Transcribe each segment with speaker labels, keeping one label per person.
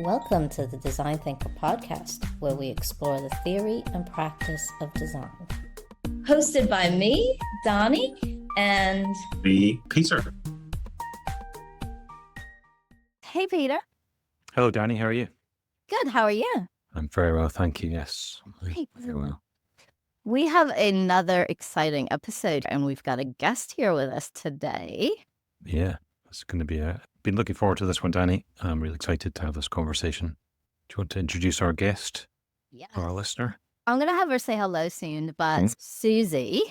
Speaker 1: Welcome to the Design Thinker podcast, where we explore the theory and practice of design. Hosted by me, Dani, and
Speaker 2: me, Peter.
Speaker 3: Hey, Peter.
Speaker 2: Hello, Dani. How are you?
Speaker 3: Good. How are you?
Speaker 2: I'm very well, thank you. Yes,
Speaker 3: Hey,
Speaker 2: very well.
Speaker 3: We have another exciting episode, and we've got a guest here with us today.
Speaker 2: Yeah, it's going to be been looking forward to this one, Dani. I'm really excited to have this conversation. Do you want to introduce our guest, our listener?
Speaker 3: I'm going to have her say hello soon, but Suzie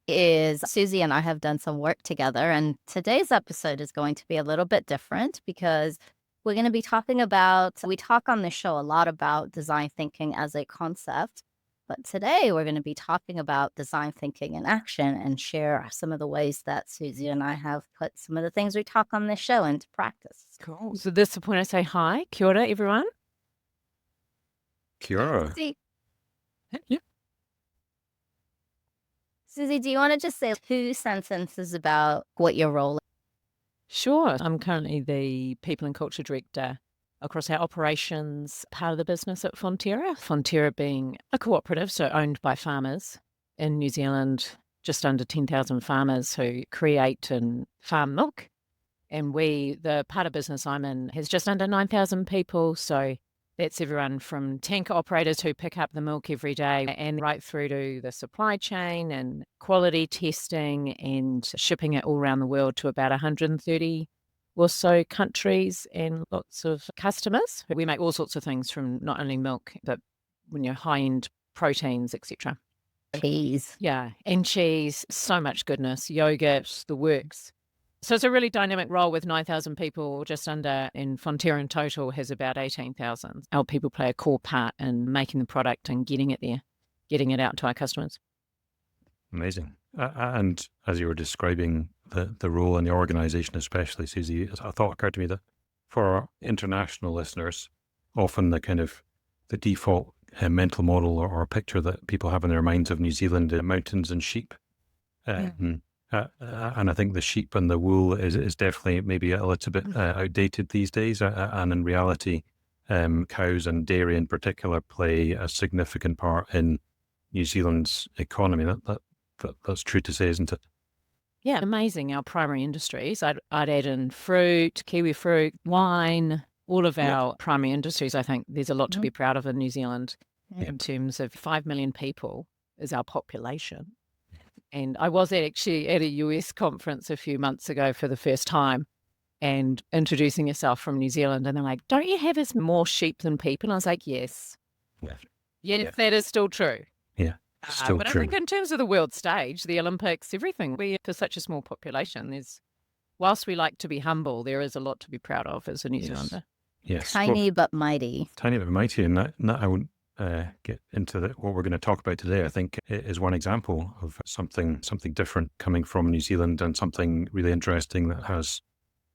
Speaker 3: and I have done some work together, and today's episode is going to be a little bit different because we're going to be talking about, we talk on this show a lot about design thinking as a concept, but today we're going to be talking about design thinking in action and share some of the ways that Suzie and I have put some of the things we talk on this show into practice.
Speaker 4: Cool. So this is the point I say hi. Kia ora, everyone.
Speaker 2: Kia ora.
Speaker 4: Yeah.
Speaker 3: Suzie, do you want to just say 2 sentences about what your role is?
Speaker 4: Sure. I'm currently the People and Culture Director across our operations part of the business at Fonterra. Fonterra being a cooperative, so owned by farmers in New Zealand, just under 10,000 farmers who create and farm milk. And the part of business I'm in has just under 9,000 people. So that's everyone from tanker operators who pick up the milk every day and right through to the supply chain and quality testing and shipping it all around the world to about 130 or so countries and lots of customers. We make all sorts of things from not only milk, but high-end proteins, etc.
Speaker 3: Cheese.
Speaker 4: Yeah, and cheese, so much goodness, yogurt, the works. So it's a really dynamic role with 9,000 people just under, and Fonterra in total has about 18,000. Our people play a core part in making the product and getting it there, getting it out to our customers.
Speaker 2: Amazing. And as you were describing the role in the organisation, especially, Suzie, a thought occurred to me that for our international listeners, often the default mental model or picture that people have in their minds of New Zealand is mountains and sheep. And I think the sheep and the wool is definitely maybe a little bit outdated these days. And in reality, cows and dairy in particular play a significant part in New Zealand's economy. That's true to say, isn't it?
Speaker 4: Yeah, amazing. Our primary industries, I'd add in fruit, kiwi fruit, wine, all of our primary industries. I think there's a lot to be proud of in New Zealand in terms of 5 million people is our population. And I was actually at a US conference a few months ago for the first time and introducing yourself from New Zealand. And they're like, don't you have as more sheep than people? And I was like, yes. Yes, that is still true.
Speaker 2: Yeah, still
Speaker 4: but
Speaker 2: true.
Speaker 4: I think in terms of the world stage, the Olympics, everything, for such a small population, whilst we like to be humble, there is a lot to be proud of as a New Zealander.
Speaker 2: Yes.
Speaker 3: Tiny but mighty.
Speaker 2: Tiny but mighty. And that I won't get into what we're going to talk about today. I think it is one example of something different coming from New Zealand and something really interesting that has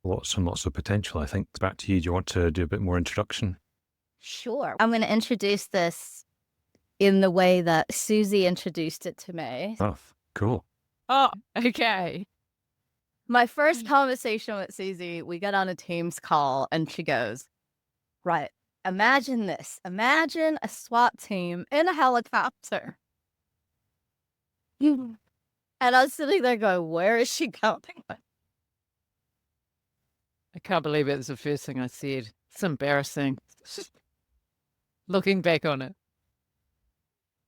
Speaker 2: lots and lots of potential. I think back to you. Do you want to do a bit more introduction?
Speaker 3: Sure. I'm going to introduce this in the way that Suzie introduced it to me.
Speaker 2: Oh, cool.
Speaker 4: Oh, okay.
Speaker 3: My first conversation with Suzie, we got on a Teams call and she goes, right, imagine this. Imagine a SWAT team in a helicopter. And I was sitting there going, where is she going?
Speaker 4: I can't believe it was the first thing I said. It's embarrassing. Looking back on it.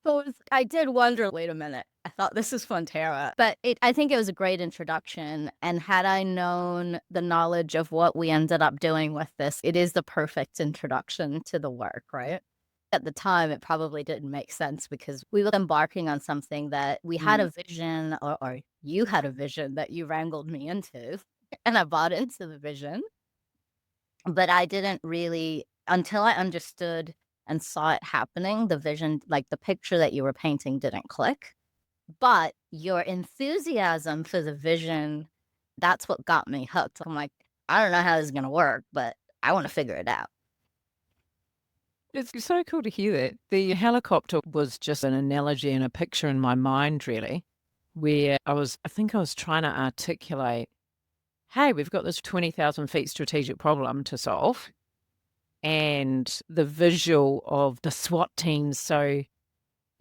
Speaker 3: So I did wonder, wait a minute, I thought this is Fonterra. But I think it was a great introduction. And had I known the knowledge of what we ended up doing with this, it is the perfect introduction to the work, right? At the time, it probably didn't make sense because we were embarking on something that we had a vision or you had a vision that you wrangled me into. And I bought into the vision. But I didn't really, until I understood and saw it happening, the vision, like the picture that you were painting didn't click. But your enthusiasm for the vision, that's what got me hooked. I'm like, I don't know how this is going to work, but I want to figure it out.
Speaker 4: It's so cool to hear that. The helicopter was just an analogy and a picture in my mind, really, where I think I was trying to articulate, hey, we've got this 20,000 feet strategic problem to solve. and the visual of the SWAT teams, so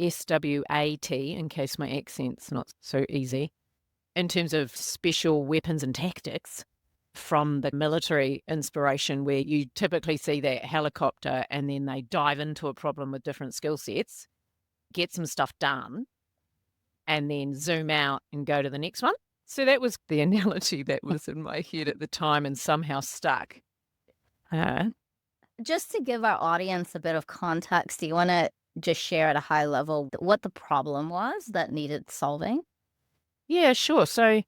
Speaker 4: SWAT, in case my accent's not so easy, in terms of special weapons and tactics from the military inspiration, where you typically see that helicopter and then they dive into a problem with different skill sets, get some stuff done, and then zoom out and go to the next one. So that was the analogy that was in my head at the time and somehow stuck.
Speaker 3: Just to give our audience a bit of context, do you want to just share at a high level what the problem was that needed solving?
Speaker 4: Yeah, sure. So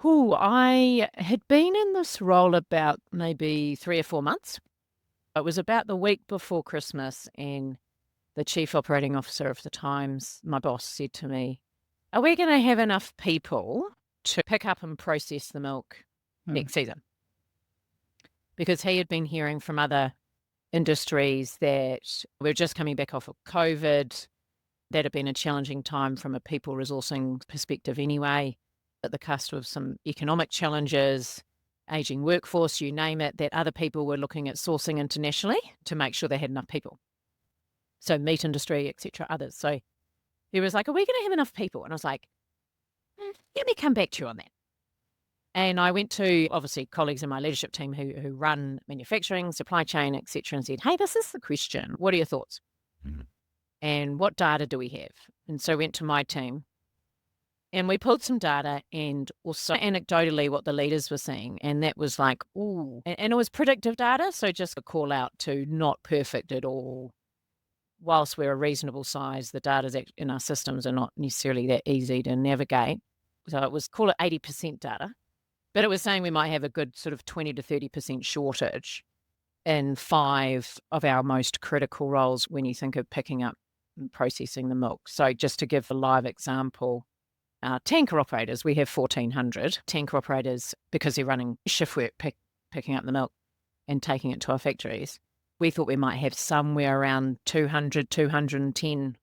Speaker 4: I had been in this role about maybe 3 or 4 months. It was about the week before Christmas, and the chief operating officer of the Times, my boss, said to me, "Are we going to have enough people to pick up and process the milk next season?" Because he had been hearing from other industries that we're just coming back off of COVID. That had been a challenging time from a people resourcing perspective anyway, at the cusp of some economic challenges, aging workforce, you name it, that other people were looking at sourcing internationally to make sure they had enough people. So meat industry, etc., others. So he was like, "Are we going to have enough people?" And I was like, "Let me come back to you on that." And I went to, obviously, colleagues in my leadership team who run manufacturing, supply chain, etc., and said, "Hey, this is the question. What are your thoughts? And what data do we have?" And so I went to my team and we pulled some data and also anecdotally what the leaders were seeing. And that was like, ooh, and it was predictive data. So just a call out to not perfect at all. Whilst we're a reasonable size, the data in our systems are not necessarily that easy to navigate. So it was, call it 80% data, but it was saying we might have a good sort of 20 to 30% shortage in 5 of our most critical roles when you think of picking up and processing the milk. So just to give a live example, tanker operators, we have 1,400 tanker operators because they're running shift work, picking up the milk and taking it to our factories. We thought we might have somewhere around 200, 210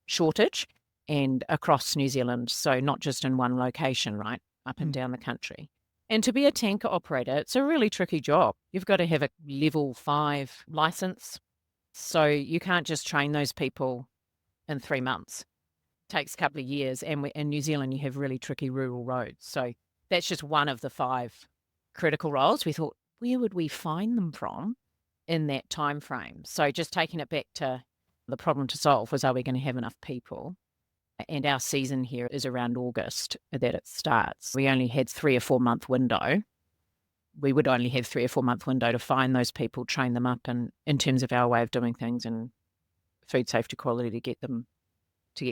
Speaker 4: shortage and across New Zealand. So not just in one location, right? Up and down the country. And to be a tanker operator, it's a really tricky job. You've got to have a level 5 license. So you can't just train those people in 3 months. It takes a couple of years. And in New Zealand, you have really tricky rural roads. So that's just one of the 5 critical roles. We thought, where would we find them from in that time frame? So just taking it back to the problem to solve was, are we going to have enough people? And our season here is around August that it starts. We only had 3 or 4 month window. We would only have 3 or 4 month window to find those people, train them up, and in terms of our way of doing things and food safety quality to get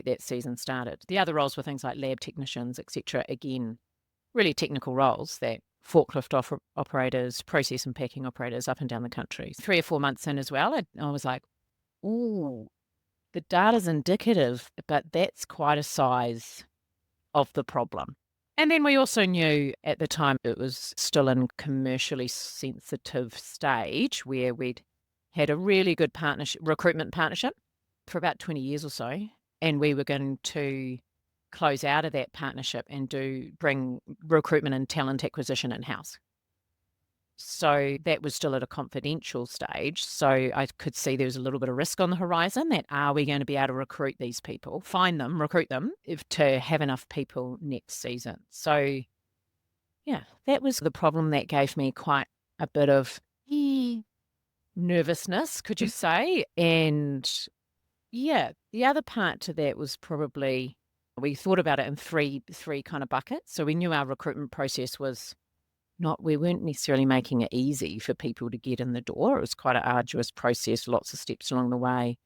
Speaker 4: that season started. The other roles were things like lab technicians, etc. Again, really technical roles that forklift operators, process and packing operators up and down the country. 3 or 4 months in as well, I was like, ooh, the data's indicative, but that's quite a size of the problem. And then we also knew at the time it was still in commercially sensitive stage where we'd had a really good recruitment partnership for about 20 years or so. And we were going to close out of that partnership and bring recruitment and talent acquisition in-house. So that was still at a confidential stage. So I could see there was a little bit of risk on the horizon that, are we going to be able to recruit these people, find them, recruit them, to have enough people next season? So yeah, that was the problem that gave me quite a bit of nervousness, could you say? And yeah, the other part to that was probably, we thought about it in three kind of buckets. So we knew our recruitment process was we weren't necessarily making it easy for people to get in the door. It was quite an arduous process, lots of steps along the way.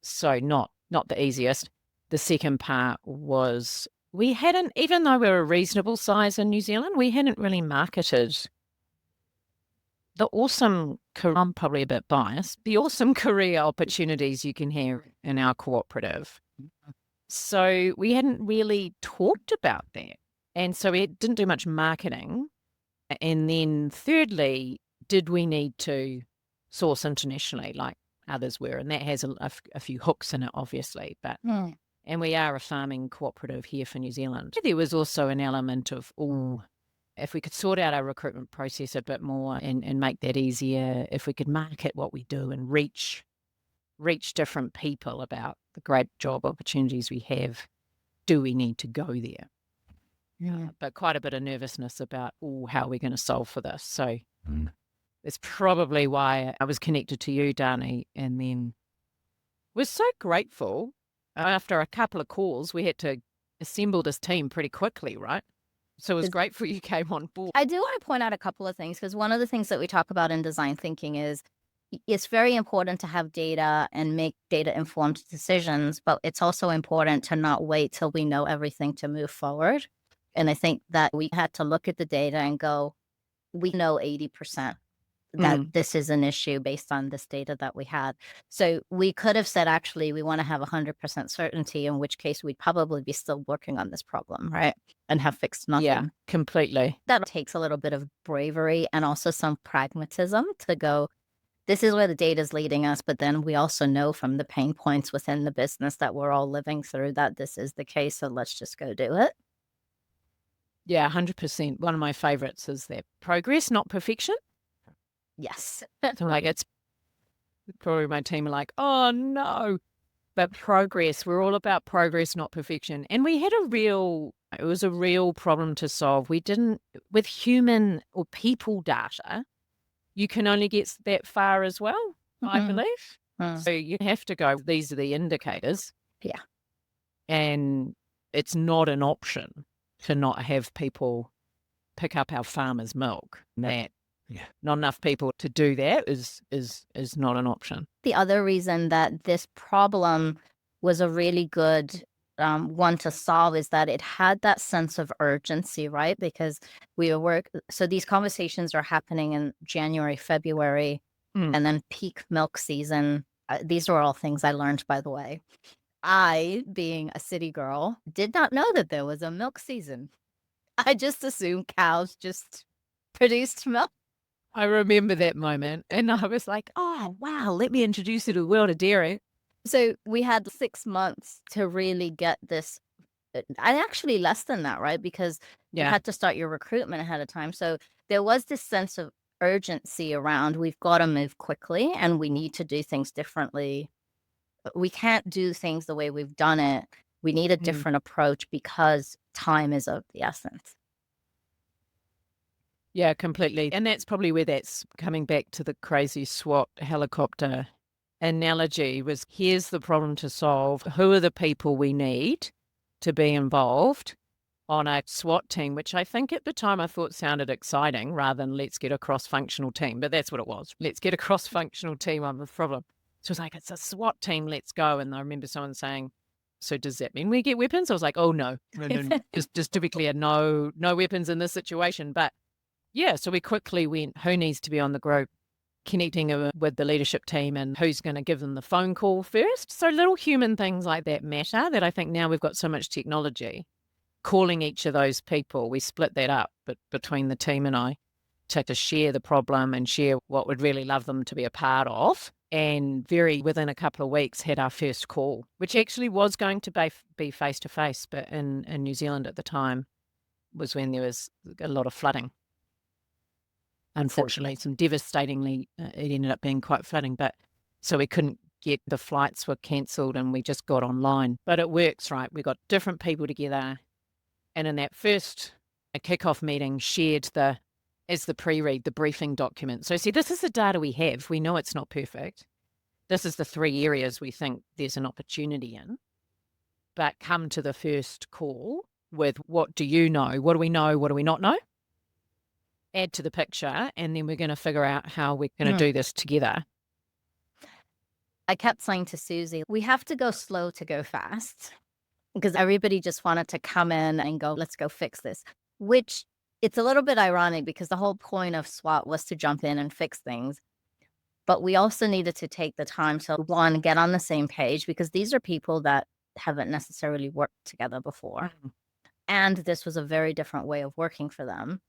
Speaker 4: So not the easiest. The second part was we hadn't, even though we were a reasonable size in New Zealand, we hadn't really marketed the awesome, I'm probably a bit biased, the awesome career opportunities you can have in our cooperative. So we hadn't really talked about that. And so we didn't do much marketing. And then thirdly, did we need to source internationally like others were? And that has a few hooks in it, obviously. But and we are a farming cooperative here for New Zealand. There was also an element of, if we could sort out our recruitment process a bit more and make that easier, if we could market what we do and reach different people about the great job opportunities we have, do we need to go there?
Speaker 3: Yeah.
Speaker 4: But quite a bit of nervousness about, how we're going to solve for this. So that's probably why I was connected to you, Dani, and then was so grateful. After a couple of calls, we had to assemble this team pretty quickly, right? So it was grateful you came on board.
Speaker 3: I do want to point out a couple of things, because one of the things that we talk about in design thinking is it's very important to have data and make data-informed decisions, but it's also important to not wait till we know everything to move forward. And I think that we had to look at the data and go, we know 80% that this is an issue based on this data that we had. So we could have said, actually, we want to have 100% certainty, in which case we'd probably be still working on this problem, right? And have fixed nothing.
Speaker 4: Yeah, completely.
Speaker 3: That takes a little bit of bravery and also some pragmatism to go, this is where the data is leading us, but then we also know from the pain points within the business that we're all living through that this is the case, so let's just go do it.
Speaker 4: Yeah, 100%. One of my favorites is that progress, not perfection.
Speaker 3: Yes.
Speaker 4: So like, it's probably my team are like, oh no, but progress. We're all about progress, not perfection. And we had it was a real problem to solve. We didn't, with human or people data, you can only get that far as well, I believe. So you have to go, these are the indicators.
Speaker 3: Yeah.
Speaker 4: And it's not an option to not have people pick up our farmers' milk. That not enough people to do that is not an option.
Speaker 3: The other reason that this problem was a really good one to solve is that it had that sense of urgency, right? Because so these conversations are happening in January, February, and then peak milk season. These are all things I learned, by the way. I, being a city girl, did not know that there was a milk season. I just assumed cows just produced milk.
Speaker 4: I remember that moment, and I was like, oh, wow, let me introduce you to the world of dairy.
Speaker 3: So we had 6 months to really get this, and actually less than that, right? Because you had to start your recruitment ahead of time. So there was this sense of urgency around, we've got to move quickly and we need to do things differently. We can't do things the way we've done it. We need a different approach because time is of the essence.
Speaker 4: Yeah, completely. And that's probably where that's coming back to the crazy SWAT helicopter analogy was, here's the problem to solve. Who are the people we need to be involved on a SWAT team, which I think at the time I thought sounded exciting rather than let's get a cross-functional team. But that's what it was. Let's get a cross-functional team on the problem. So it was like, it's a SWAT team, let's go. And I remember someone saying, so does that mean we get weapons? I was like, oh, no. Just to be clear, no weapons in this situation. But yeah, so we quickly went, who needs to be on the group, connecting with the leadership team and who's going to give them the phone call first. So little human things like that matter, that I think now we've got so much technology. Calling each of those people, we split that up between the team and I to share the problem and share what we'd really love them to be a part of. And within a couple of weeks had our first call, which actually was going to be face-to-face, but in New Zealand at the time was when there was a lot of flooding. Unfortunately, some devastatingly, it ended up being quite flooding, but so we couldn't get, the flights were cancelled and we just got online. But it works, right? We got different people together. And in that first kickoff meeting, shared as the pre-read, the briefing document. So see, this is the data we have. We know it's not perfect. This is the 3 areas we think there's an opportunity in. But come to the first call with, what do you know? What do we know? What do we not know? Add to the picture, and then we're going to figure out how we're going to do this together.
Speaker 3: I kept saying to Suzie, we have to go slow to go fast, because everybody just wanted to come in and go, let's go fix this, which it's a little bit ironic because the whole point of SWAT was to jump in and fix things. But we also needed to take the time to, one, get on the same page, because these are people that haven't necessarily worked together before. And this was a very different way of working for them.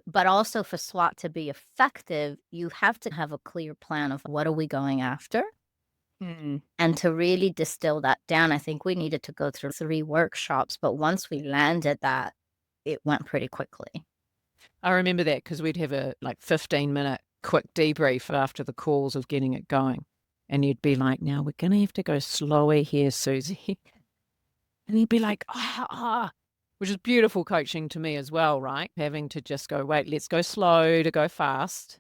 Speaker 3: But also for SWAT to be effective, you have to have a clear plan of what are we going after? And to really distill that down, I think we needed to go through 3 workshops. But once we landed that, it went pretty quickly.
Speaker 4: I remember that because we'd have a 15-minute quick debrief after the calls of getting it going. And you'd be like, now we're going to have to go slower here, Suzie. And you'd be like, which is beautiful coaching to me as well, right? Having to just go, wait, let's go slow to go fast.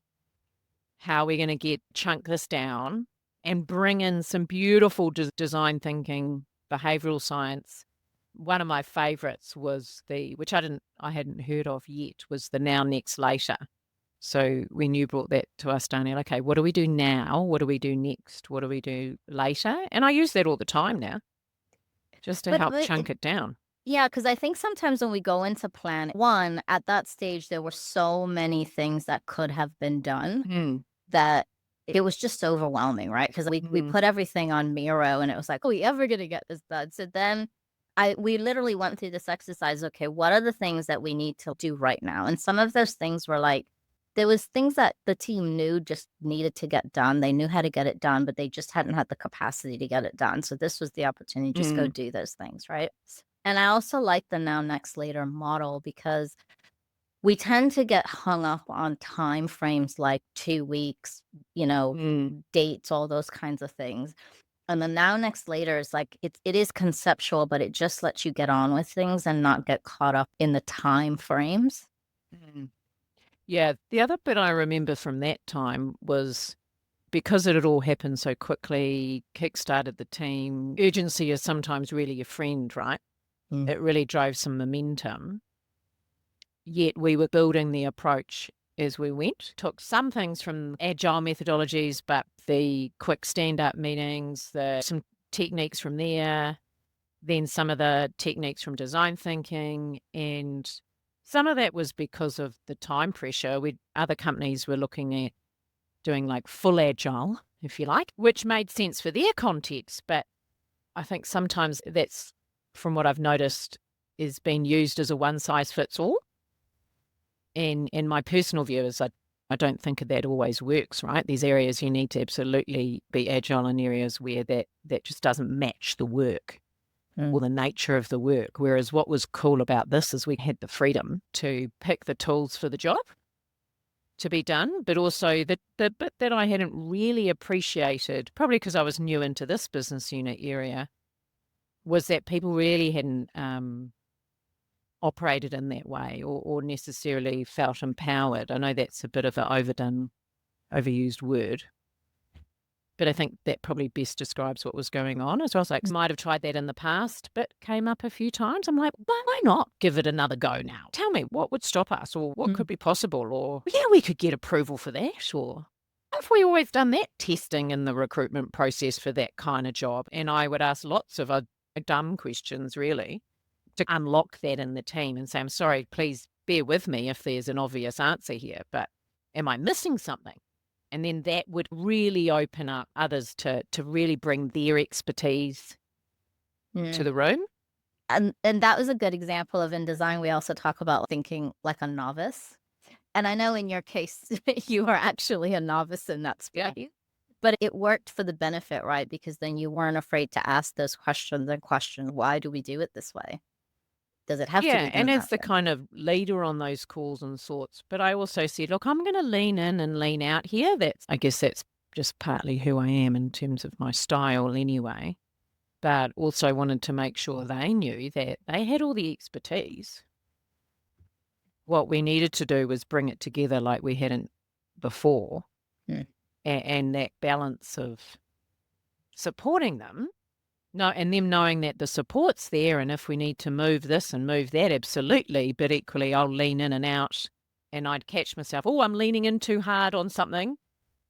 Speaker 4: How are we going to chunk this down and bring in some beautiful design thinking, behavioral science. One of my favorites was which I hadn't heard of yet, was the now, next, later. So when you brought that to us, Dani, okay, what do we do now? What do we do next? What do we do later? And I use that all the time now, just to help chunk it down.
Speaker 3: Yeah, because I think sometimes when we go into plan, one, at that stage, there were so many things that could have been done that it was just overwhelming, right? Because we put everything on Miro and it was like, are we ever going to get this done? So then we literally went through this exercise. Okay, what are the things that we need to do right now? And some of those things were like, there was things that the team knew just needed to get done. They knew how to get it done, but they just hadn't had the capacity to get it done. So this was the opportunity to just go do those things, right? And I also like the now, next, later model because we tend to get hung up on time frames like 2 weeks, dates, all those kinds of things. And the now, next, later is like, it is conceptual, but it just lets you get on with things and not get caught up in the time frames.
Speaker 4: Yeah, the other bit I remember from that time was because it had all happened so quickly, kickstarted the team. Urgency is sometimes really your friend, right? It really drove some momentum. Yet we were building the approach as we went. Took some things from agile methodologies, but the quick stand-up meetings, some techniques from there, then some of the techniques from design thinking, and some of that was because of the time pressure. Other companies were looking at doing like full agile, if you like, which made sense for their context. But I think sometimes that's, from what I've noticed, is being used as a one-size-fits-all. And my personal view is I don't think that always works, right? There's areas you need to absolutely be agile in areas where that just doesn't match the work or the nature of the work. Whereas what was cool about this is we had the freedom to pick the tools for the job to be done, but also the bit that I hadn't really appreciated, probably because I was new into this business unit area, was that people really hadn't operated in that way or necessarily felt empowered. I know that's a bit of an overused word, but I think that probably best describes what was going on. As I was like, might have tried that in the past, but came up a few times. I'm like, why not give it another go now? Tell me what would stop us, or what could be possible, or yeah, we could get approval for that, or have we always done that testing in the recruitment process for that kind of job? And I would ask lots of dumb questions, really, to unlock that in the team and say, I'm sorry, please bear with me if there's an obvious answer here, but am I missing something? And then that would really open up others to really bring their expertise to the room.
Speaker 3: And that was a good example of, in design, we also talk about thinking like a novice. And I know in your case, you are actually a novice in that space. Yeah. But it worked for the benefit, right? Because then you weren't afraid to ask those questions and question, why do we do it this way? Does it have to be done
Speaker 4: and as
Speaker 3: that
Speaker 4: the
Speaker 3: way?
Speaker 4: kind of leader on those calls and sorts. But I also said, look, I'm going to lean in and lean out here. I guess that's just partly who I am in terms of my style anyway. But also wanted to make sure they knew that they had all the expertise. What we needed to do was bring it together like we hadn't before. And that balance of supporting them. No, and them knowing that the support's there, and if we need to move this and move that, absolutely. But equally, I'll lean in and out, and I'd catch myself, I'm leaning in too hard on something,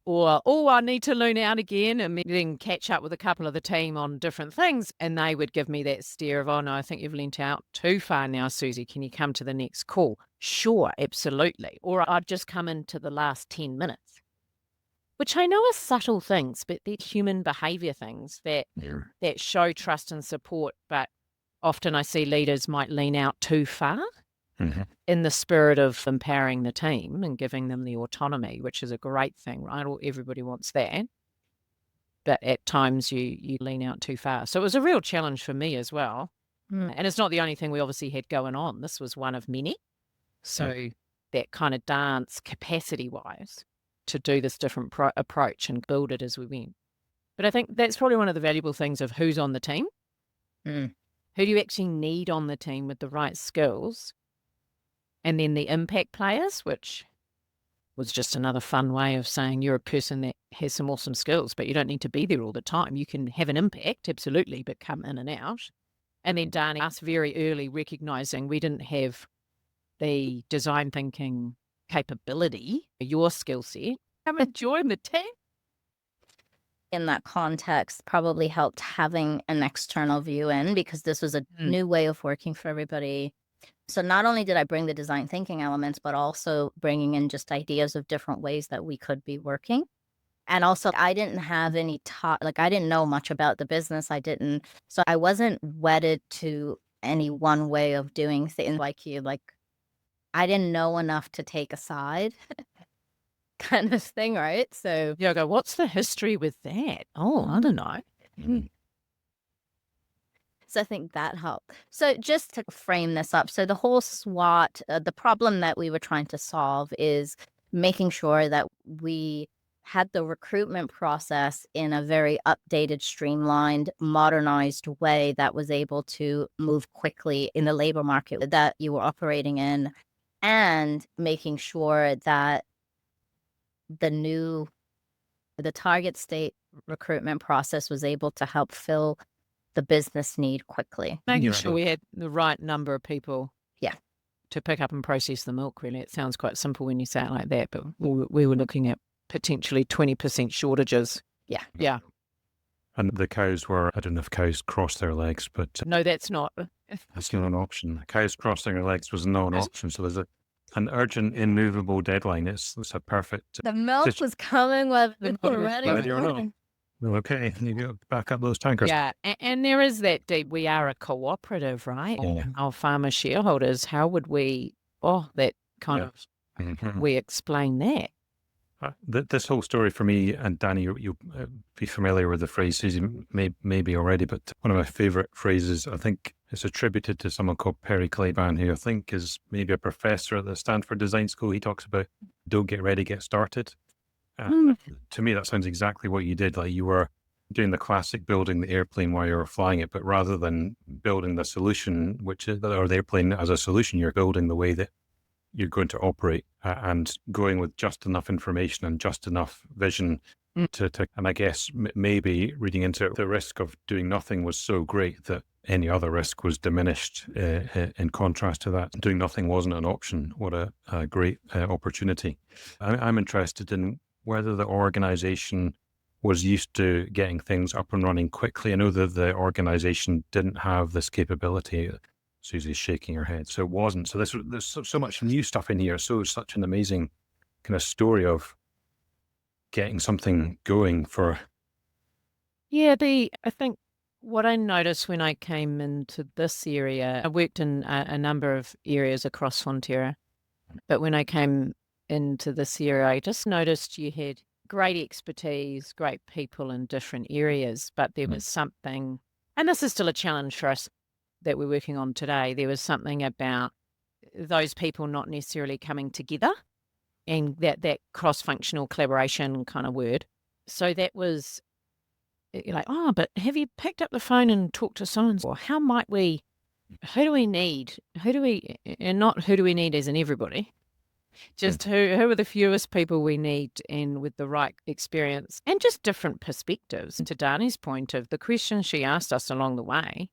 Speaker 4: or, I need to lean out again, and then catch up with a couple of the team on different things. And they would give me that stare of, no, I think you've leaned out too far now, Suzie. Can you come to the next call? Sure, absolutely. Or I'd just come into the last 10 minutes. Which I know are subtle things, but they're human behaviour things that show trust and support. But often I see leaders might lean out too far in the spirit of empowering the team and giving them the autonomy, which is a great thing, right? Everybody wants that. But at times you lean out too far. So it was a real challenge for me as well. And it's not the only thing we obviously had going on. This was one of many. So that kind of dance capacity-wise to do this different approach and build it as we went. But I think that's probably one of the valuable things of who's on the team.
Speaker 3: Mm.
Speaker 4: Who do you actually need on the team with the right skills? And then the impact players, which was just another fun way of saying you're a person that has some awesome skills, but you don't need to be there all the time. You can have an impact, absolutely, but come in and out. And then Dani, us very early recognizing we didn't have the design thinking capability, your skill set. Come and join the team.
Speaker 3: In that context, probably helped having an external view in, because this was a new way of working for everybody. So not only did I bring the design thinking elements, but also bringing in just ideas of different ways that we could be working. And also, I didn't have any I didn't know much about the business. So I wasn't wedded to any one way of doing things like you. Like, I didn't know enough to take a side kind of thing, right? So
Speaker 4: Yeah, I go, what's the history with that? Oh, I don't know.
Speaker 3: So I think that helped. So just to frame this up, so the whole SWOT, the problem that we were trying to solve is making sure that we had the recruitment process in a very updated, streamlined, modernized way that was able to move quickly in the labor market that you were operating in, and making sure that the target state recruitment process was able to help fill the business need quickly.
Speaker 4: Making sure we had the right number of people.
Speaker 3: Yeah.
Speaker 4: To pick up and process the milk, really. It sounds quite simple when you say it like that, but we were looking at potentially 20% shortages.
Speaker 3: Yeah.
Speaker 4: Yeah.
Speaker 2: And the cows were, I don't know if cows cross their legs, but
Speaker 4: No, that's not.
Speaker 2: that's not an option. Cows crossing their legs was not an option. So there's an urgent, immovable deadline. It's a perfect.
Speaker 3: The milk was coming whether we were ready
Speaker 2: or not. Well, okay, you go back up those tankers.
Speaker 4: Yeah, and there is that deep. We are a cooperative, right?
Speaker 2: Yeah.
Speaker 4: Our farmer shareholders. How would we? That kind of.
Speaker 2: Mhm.
Speaker 4: We explain that.
Speaker 2: This whole story for me, and Dani, you'll be familiar with the phrase, Suzie, maybe already, but one of my favourite phrases, I think it's attributed to someone called Perry Claiborne, who I think is maybe a professor at the Stanford Design School. He talks about, don't get ready, get started. To me, that sounds exactly what you did. Like, you were doing the classic building the airplane while you were flying it, but rather than building the solution, or the airplane as a solution, you're building the way that you're going to operate, and going with just enough information and just enough vision to and I guess maybe reading into it, the risk of doing nothing was so great that any other risk was diminished in contrast to that. Doing nothing wasn't an option. What a great opportunity. I'm interested in whether the organization was used to getting things up and running quickly. I know that the organization didn't have this capability. Susie's shaking her head. So it wasn't. So there's so much new stuff in here. So such an amazing kind of story of getting something going for.
Speaker 4: Yeah, I think what I noticed when I came into this area, I worked in a number of areas across Fonterra, but when I came into this area, I just noticed you had great expertise, great people in different areas, but there was something, and this is still a challenge for us that we're working on today, there was something about those people not necessarily coming together, and that cross-functional collaboration kind of word. So that was like, but have you picked up the phone and talked to someone? Or how might we, who do we need as in everybody, just who are the fewest people we need, and with the right experience and just different perspectives. And to Dani's point of the questions she asked us along the way,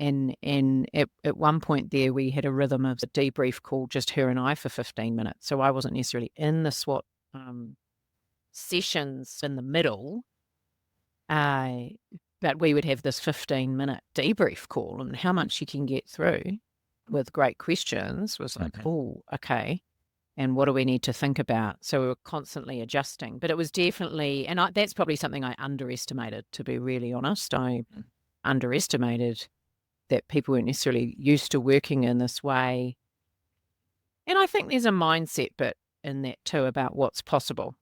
Speaker 4: and at one point there we had a rhythm of a debrief call, just her and I, for 15 minutes. So I wasn't necessarily in the SWOT sessions in the middle, but we would have this 15-minute debrief call, and how much you can get through with great questions was like, okay. And what do we need to think about? So we were constantly adjusting, but it was definitely, and that's probably something I underestimated, to be really honest. I underestimated that people weren't necessarily used to working in this way. And I think there's a mindset bit in that too about what's possible.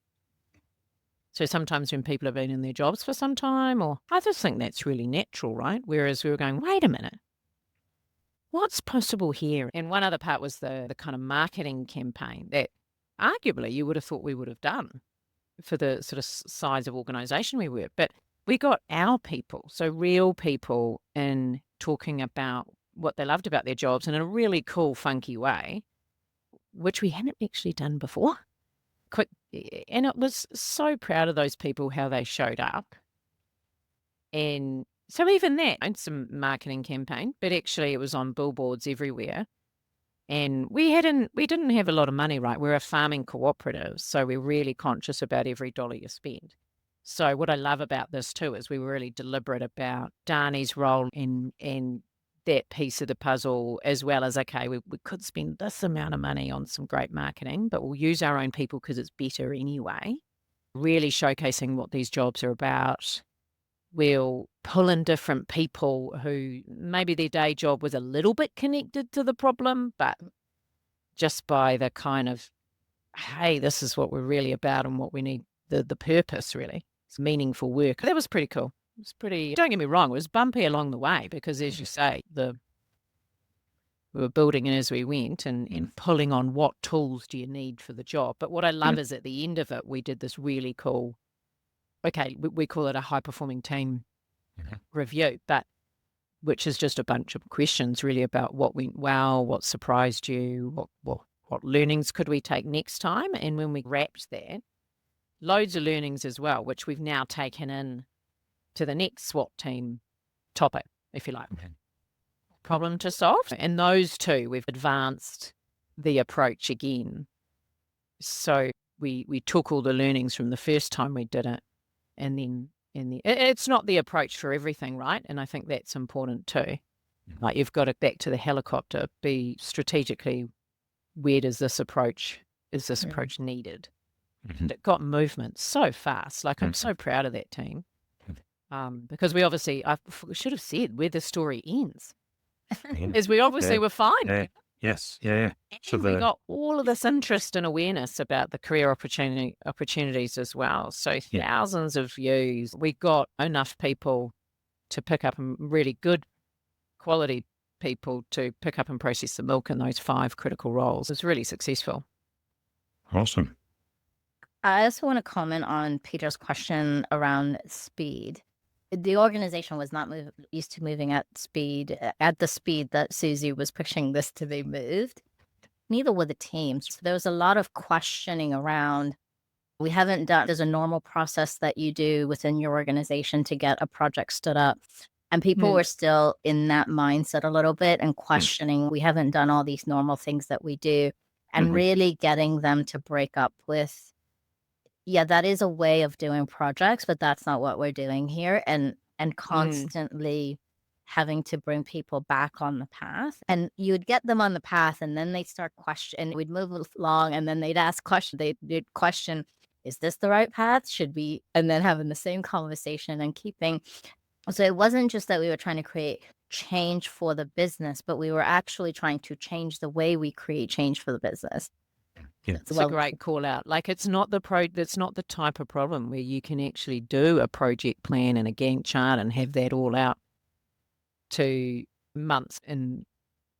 Speaker 4: So sometimes when people have been in their jobs for some time, or I just think that's really natural, right? Whereas we were going, wait a minute, what's possible here? And one other part was the kind of marketing campaign that arguably you would have thought we would have done for the sort of size of organisation we were. But we got our people, so real people, in talking about what they loved about their jobs in a really cool, funky way, which we hadn't actually done before. And it was so proud of those people, how they showed up. And so even that, and some marketing campaign, but actually it was on billboards everywhere. And we didn't have a lot of money, right? We're a farming cooperative, so we're really conscious about every dollar you spend. So what I love about this too is we were really deliberate about Dani's role in that piece of the puzzle, as well as, okay, we could spend this amount of money on some great marketing, but we'll use our own people because it's better anyway. Really showcasing what these jobs are about. We'll pull in different people who maybe their day job was a little bit connected to the problem, but just by the kind of, hey, this is what we're really about and what we need, the purpose really. It's meaningful work. That was pretty cool. It was pretty, don't get me wrong, it was bumpy along the way because, as you say, we were building it as we went and pulling on what tools do you need for the job. But what I love is at the end of it, we did this really cool, okay, we call it a high-performing team review, but which is just a bunch of questions really about what went well, what surprised you, what learnings could we take next time. And when we wrapped that, loads of learnings as well, which we've now taken in to the next SWAT team topic, if you like. Problem to solve. And those two, we've advanced the approach again. So we took all the learnings from the first time we did it, and then it's not the approach for everything, right? And I think that's important too. Like, you've got to, back to the helicopter, be strategically, where does this approach, is this approach needed? And it got movement so fast. Like, I'm so proud of that team. Because we obviously, I should have said where the story ends, is we obviously were fine.
Speaker 2: Yes. Yeah.
Speaker 4: So we got all of this interest and awareness about the career opportunities as well. So thousands of views. We got enough people to pick up, really good quality people to pick up and process the milk in those 5 critical roles. It was really successful.
Speaker 2: Awesome.
Speaker 3: I also want to comment on Peter's question around speed. The organization was not used to moving at the speed that Suzie was pushing this to be moved. Neither were the teams. So there was a lot of questioning around, there's a normal process that you do within your organization to get a project stood up. And people were still in that mindset a little bit and questioning, we haven't done all these normal things that we do, and really getting them to break up with, that is a way of doing projects, but that's not what we're doing here. And constantly having to bring people back on the path. And you would get them on the path, and then they'd start questioning. We'd move along, and then they'd ask questions. They'd question, is this the right path? Should we? And then having the same conversation and keeping. So it wasn't just that we were trying to create change for the business, but we were actually trying to change the way we create change for the business.
Speaker 4: It's a great call out. Like, it's not that's not the type of problem where you can actually do a project plan and a Gantt chart and have that all out to months. And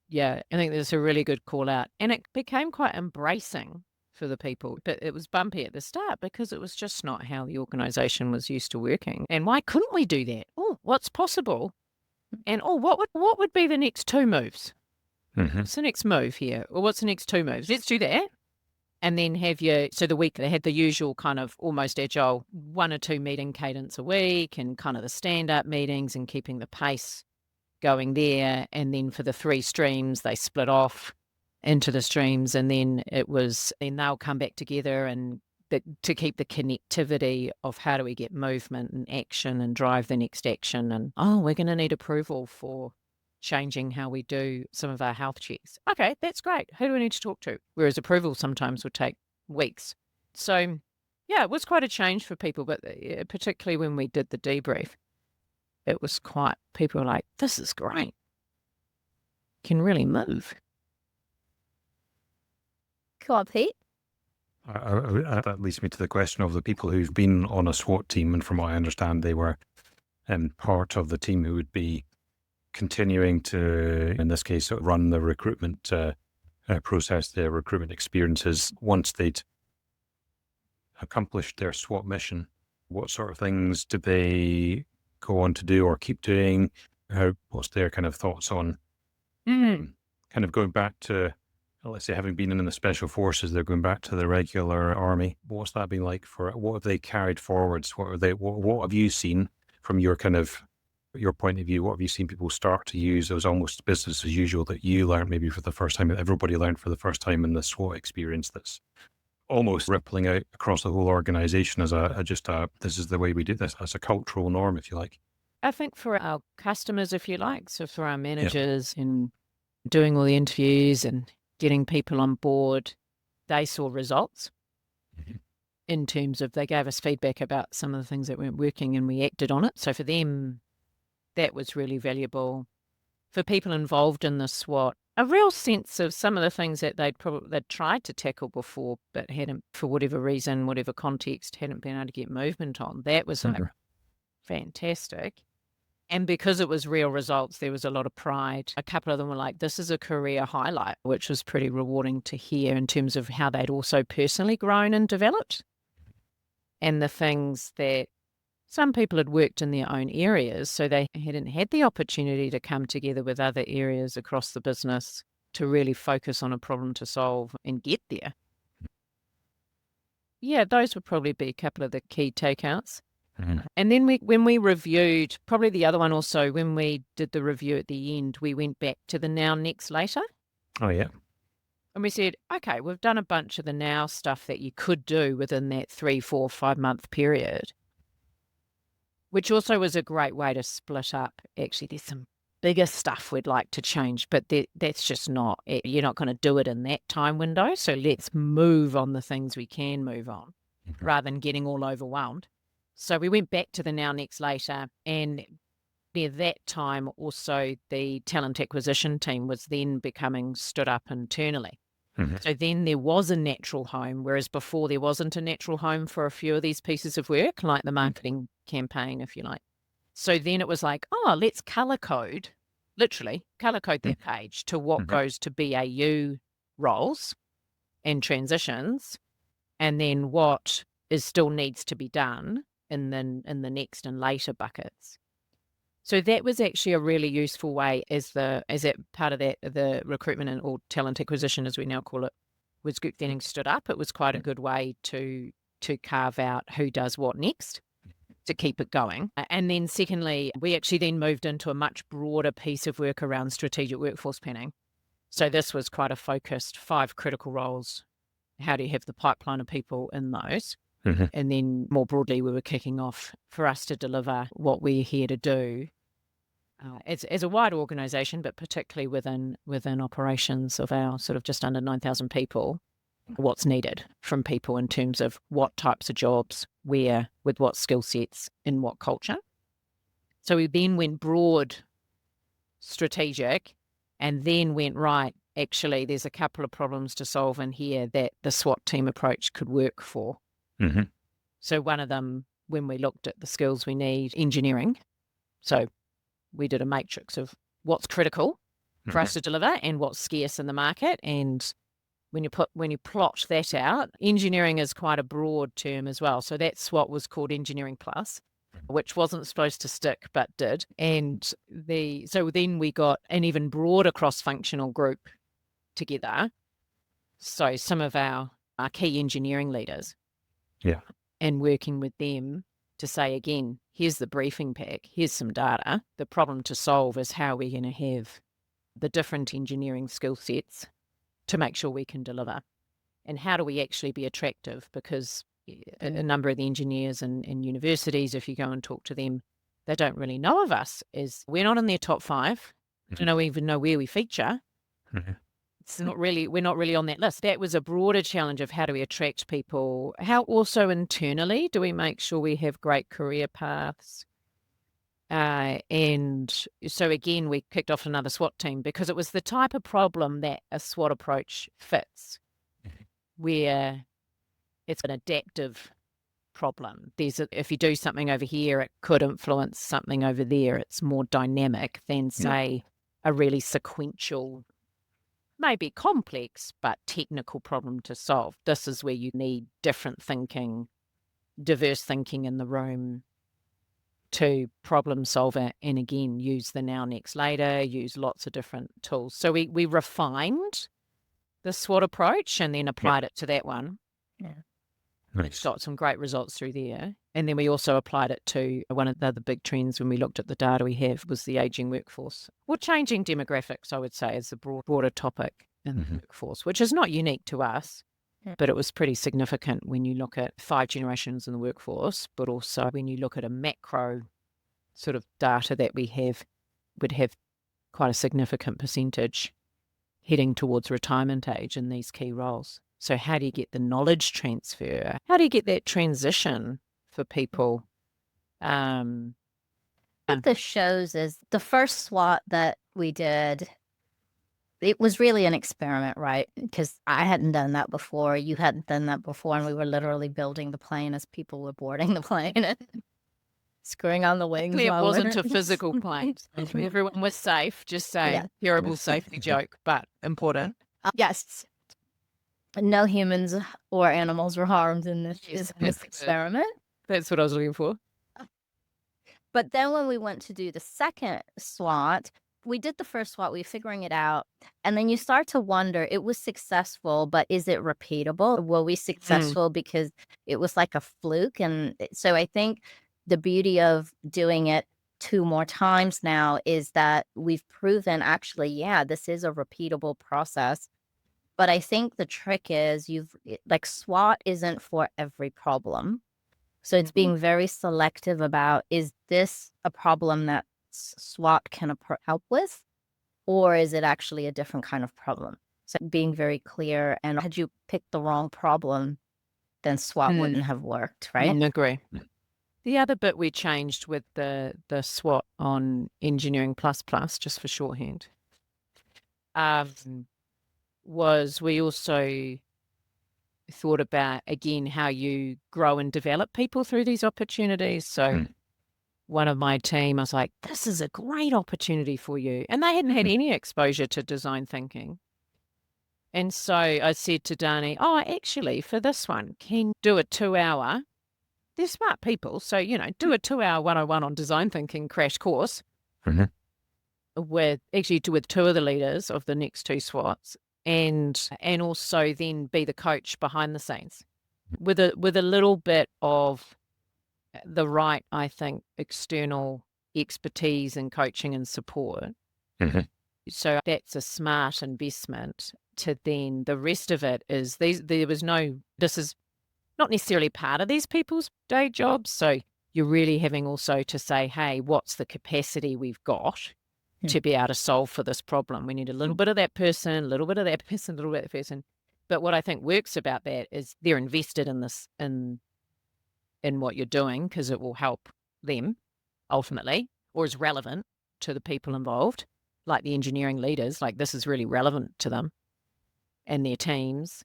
Speaker 4: I think there's a really good call out. And it became quite embracing for the people, but it was bumpy at the start because it was just not how the organization was used to working. And why couldn't we do that? Oh, what's possible? And what would be the next 2 moves? What's the next move here? Or what's the next 2 moves? Let's do that. And then so the week they had the usual kind of almost agile 1 or 2 meeting cadence a week, and kind of the stand-up meetings and keeping the pace going there. And then for the 3 streams, they split off into the streams, and then they'll come back together and to keep the connectivity of how do we get movement and action and drive the next action. And, we're going to need approval for changing how we do some of our health checks. Okay, that's great. Who do we need to talk to? Whereas approval sometimes would take weeks. So, it was quite a change for people, but particularly when we did the debrief, it was people were like, this is great. Can really move.
Speaker 3: Go on, Pete.
Speaker 2: That leads me to the question of the people who've been on a SWAT team, and from what I understand, they were part of the team who would be continuing to, in this case, sort of run the recruitment process, the recruitment experiences, once they'd accomplished their SWOT mission, what sort of things did they go on to do or keep doing? What's their kind of thoughts on kind of going back to, let's say, having been in the special forces, they're going back to the regular army. What's that been like for, what have they carried forwards? What have you seen from your kind of, your point of view? What have you seen people start to use as almost business as usual that you learned maybe for the first time, that everybody learned for the first time in the SWOT experience, that's almost rippling out across the whole organization as this is the way we do this, as a cultural norm, if you like?
Speaker 4: I think for our customers, if you like, so for our managers in doing all the interviews and getting people on board, they saw results in terms of, they gave us feedback about some of the things that weren't working and we acted on it. So for them, that was really valuable. For people involved in the SWOT, a real sense of some of the things that they'd tried to tackle before, but hadn't, for whatever reason, whatever context, hadn't been able to get movement on. That was like fantastic. And because it was real results, there was a lot of pride. A couple of them were like, this is a career highlight, which was pretty rewarding to hear in terms of how they'd also personally grown and developed. And the things that some people had worked in their own areas, so they hadn't had the opportunity to come together with other areas across the business to really focus on a problem to solve and get there. Yeah, those would probably be a couple of the key takeouts. And then when we reviewed, probably the other one also, when we did the review at the end, we went back to the now, next, later.
Speaker 2: Oh, yeah.
Speaker 4: And we said, okay, we've done a bunch of the now stuff that you could do within that 3, 4, 5 month period, which also was a great way to split up. Actually, there's some bigger stuff we'd like to change, but that's just not, you're not going to do it in that time window. So let's move on the things we can move on rather than getting all overwhelmed. So we went back to the now, next, later, and near that time also the talent acquisition team was then becoming stood up internally. So then there was a natural home, whereas before there wasn't a natural home for a few of these pieces of work, like the marketing campaign, if you like. So then it was like, oh, let's color code, literally color code that page to what goes to BAU roles and transitions, and then what still needs to be done in the next and later buckets. So that was actually a really useful way as that part of that, the recruitment and or talent acquisition, as we now call it, was getting stood up. It was quite a good way to carve out who does what next to keep it going. And then secondly, we actually then moved into a much broader piece of work around strategic workforce planning. So this was quite a focused 5 critical roles. How do you have the pipeline of people in those? And then more broadly, we were kicking off for us to deliver what we're here to do as a wider organisation, but particularly within operations of our sort of just under 9,000 people, what's needed from people in terms of what types of jobs, where, with what skill sets, in what culture. So we then went broad strategic and then went, right, actually, there's a couple of problems to solve in here that the SWOT team approach could work for. So one of them, when we looked at the skills we need, engineering. So we did a matrix of what's critical for us to deliver and what's scarce in the market. And when you plot that out, engineering is quite a broad term as well. So that's what was called Engineering Plus, which wasn't supposed to stick but did. And so then we got an even broader cross-functional group together. So some of our key engineering leaders.
Speaker 2: Yeah.
Speaker 4: And working with them to say, again, here's the briefing pack, here's some data. The problem to solve is how we're going to have the different engineering skill sets to make sure we can deliver. And how do we actually be attractive? Because a number of the engineers in universities, if you go and talk to them, they don't really know of us as we're not in their top 5. Don't even know where we feature. We're not really on that list. That was a broader challenge of how do we attract people? How also internally do we make sure we have great career paths? And so again, we kicked off another SWOT team because it was the type of problem that a SWOT approach fits, where it's an adaptive problem. If you do something over here, it could influence something over there. It's more dynamic than, say, a really sequential, maybe complex, but technical problem to solve. This is where you need different thinking, diverse thinking in the room to problem solve it. And again, use the now, next, later, use lots of different tools. So we refined the SWOT approach and then applied it to that one.
Speaker 1: Yeah.
Speaker 2: Nice.
Speaker 4: Got some great results through there. And then we also applied it to one of the other big trends when we looked at the data we have was the aging workforce. Well, changing demographics, I would say, is the broader topic in the workforce, which is not unique to us, but it was pretty significant when you look at 5 generations in the workforce, but also when you look at a macro sort of data that we have, would have quite a significant percentage heading towards retirement age in these key roles. So how do you get the knowledge transfer? How do you get that transition for people?
Speaker 3: What this shows is the first SWOT that we did, it was really an experiment, right? Because I hadn't done that before. You hadn't done that before. And we were literally building the plane as people were boarding the plane and screwing on the wings.
Speaker 4: It
Speaker 3: while
Speaker 4: wasn't
Speaker 3: we're-
Speaker 4: a physical plane. Everyone was safe, just saying. Terrible safety joke, but important.
Speaker 3: Yes. No humans or animals were harmed in this,
Speaker 4: Yes,
Speaker 3: in this
Speaker 4: that's it.
Speaker 3: experiment.
Speaker 4: That's what I was looking for.
Speaker 3: But then when we went to do the second SWOT, we did the first SWOT, we were figuring it out. And then you start to wonder, it was successful, but is it repeatable? Were we successful because it was like a fluke? And so I think the beauty of doing it 2 more times now is that we've proven actually, yeah, this is a repeatable process. But I think the trick is like SWOT isn't for every problem. So it's being very selective about, is this a problem that SWOT can help with? Or is it actually a different kind of problem? So being very clear, and had you picked the wrong problem, then SWOT wouldn't have worked, right?
Speaker 4: Agree. The other bit we changed with the SWOT on Engineering Plus Plus, just for shorthand, was we also thought about, again, how you grow and develop people through these opportunities. So one of my team, I was like, this is a great opportunity for you. And they hadn't had any exposure to design thinking. And so I said to Dani, actually, for this one, can you do a 2-hour, they're smart people, so, do a 2-hour 101 on design thinking crash course with 2 of the leaders of the next 2 SWOTs. And also then be the coach behind the scenes with a little bit of the right, I think, external expertise and coaching and support. So that's a smart investment. To then the rest of it is this is not necessarily part of these people's day jobs. So you're really having also to say, hey, what's the capacity we've got to be able to solve for this problem? We need a little bit of that person, a little bit of that person, a little bit of that person. But what I think works about that is they're invested in this, in what you're doing, because it will help them ultimately, or is relevant to the people involved, like the engineering leaders. Like, this is really relevant to them and their teams.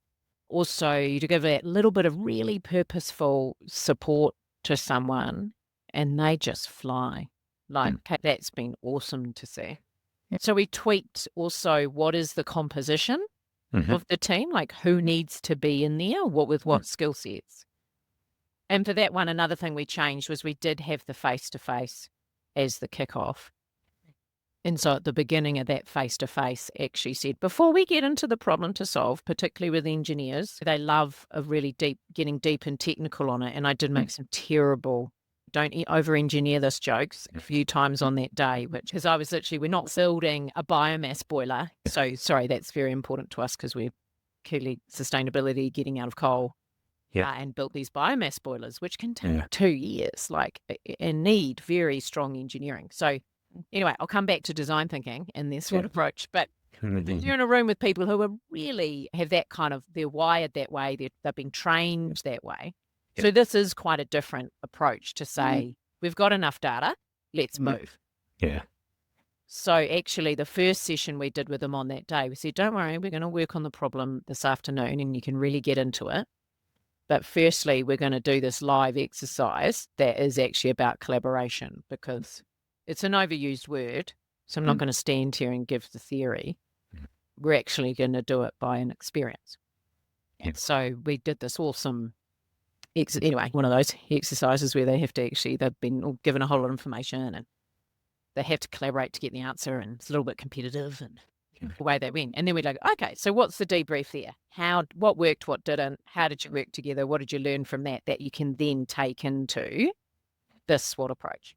Speaker 4: Also, to give that little bit of really purposeful support to someone, and they just fly. Like, that's been awesome to see. So we tweaked also, what is the composition of the team? Like, who needs to be in there? With what skill sets? And for that one, another thing we changed was we did have the face-to-face as the kickoff. And so at the beginning of that face-to-face actually said, before we get into the problem to solve, particularly with engineers, they love a really getting deep and technical on it. And I did make some terrible, don't over-engineer this jokes a few times on that day, because I was literally, we're not building a biomass boiler. So sorry, that's very important to us because we're clearly sustainability, getting out of coal. And built these biomass boilers, which can take 2 years, and need very strong engineering. So anyway, I'll come back to design thinking and this sort of approach. But you're in a room with people who are really have that kind of, they're wired that way, they've been trained that way. So this is quite a different approach to say, we've got enough data, let's move. So actually the first session we did with them on that day, we said, don't worry, we're going to work on the problem this afternoon and you can really get into it. But firstly, we're going to do this live exercise that is actually about collaboration, because it's an overused word. So I'm not going to stand here and give the theory. We're actually going to do it by an experience. And so we did this awesome, anyway, one of those exercises where they have to actually, they've been given a whole lot of information and they have to collaborate to get the answer, and it's a little bit competitive and the way they went. And then we're like, okay, so what's the debrief there? What worked, what didn't? How did you work together? What did you learn from that you can then take into this SWOT approach?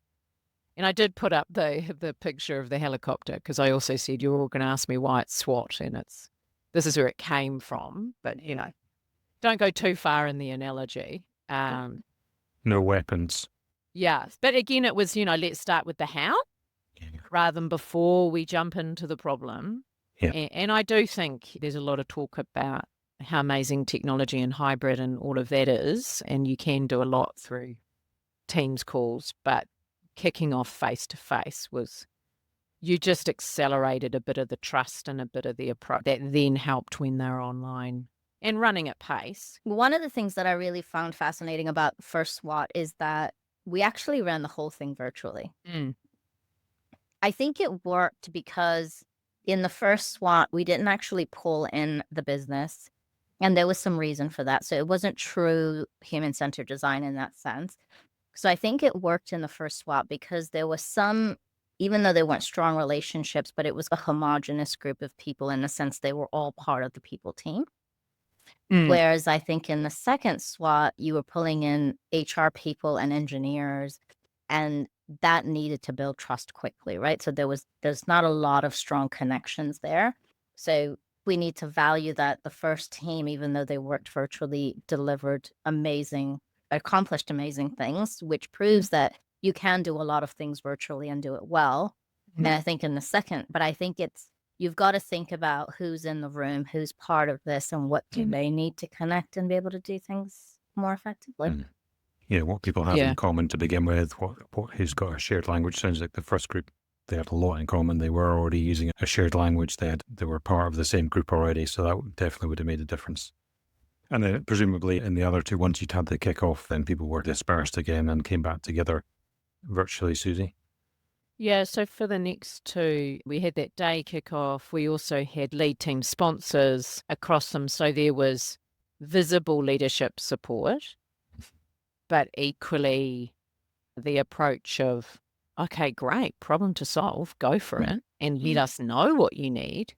Speaker 4: And I did put up the picture of the helicopter, because I also said you're all going to ask me why it's SWOT, and this is where it came from. But, don't go too far in the analogy.
Speaker 2: No weapons.
Speaker 4: Yeah. But again, it was, let's start with the how rather than before we jump into the problem.
Speaker 2: Yeah.
Speaker 4: And I do think there's a lot of talk about how amazing technology and hybrid and all of that is, and you can do a lot through Teams calls, but kicking off face-to-face you just accelerated a bit of the trust and a bit of the approach that then helped when they're online and running at pace.
Speaker 3: One of the things that I really found fascinating about the first SWAT is that we actually ran the whole thing virtually. I think it worked because in the first SWAT, we didn't actually pull in the business, and there was some reason for that. So it wasn't true human-centered design in that sense. So I think it worked in the first SWAT because there was some, even though they weren't strong relationships, but it was a homogenous group of people in the sense they were all part of the people team. Whereas I think in the second SWAT, you were pulling in HR people and engineers, and that needed to build trust quickly, right? So there's not a lot of strong connections there. So we need to value that the first team, even though they worked virtually, accomplished amazing things, which proves that you can do a lot of things virtually and do it well. And I think in the second, but I think you've got to think about who's in the room, who's part of this, and what do they need to connect and be able to do things more effectively.
Speaker 2: Yeah, what people have in common to begin with, who's got a shared language. Sounds like the first group, they had a lot in common. They were already using a shared language. They were part of the same group already, so that definitely would have made a difference. And then presumably in the other two, once you'd had the kickoff, then people were dispersed again and came back together virtually, Suzie.
Speaker 4: Yeah, so for the next two, we had that day kickoff. We also had lead team sponsors across them. So there was visible leadership support, but equally the approach of, okay, great, problem to solve, go for it, and let us know what you need.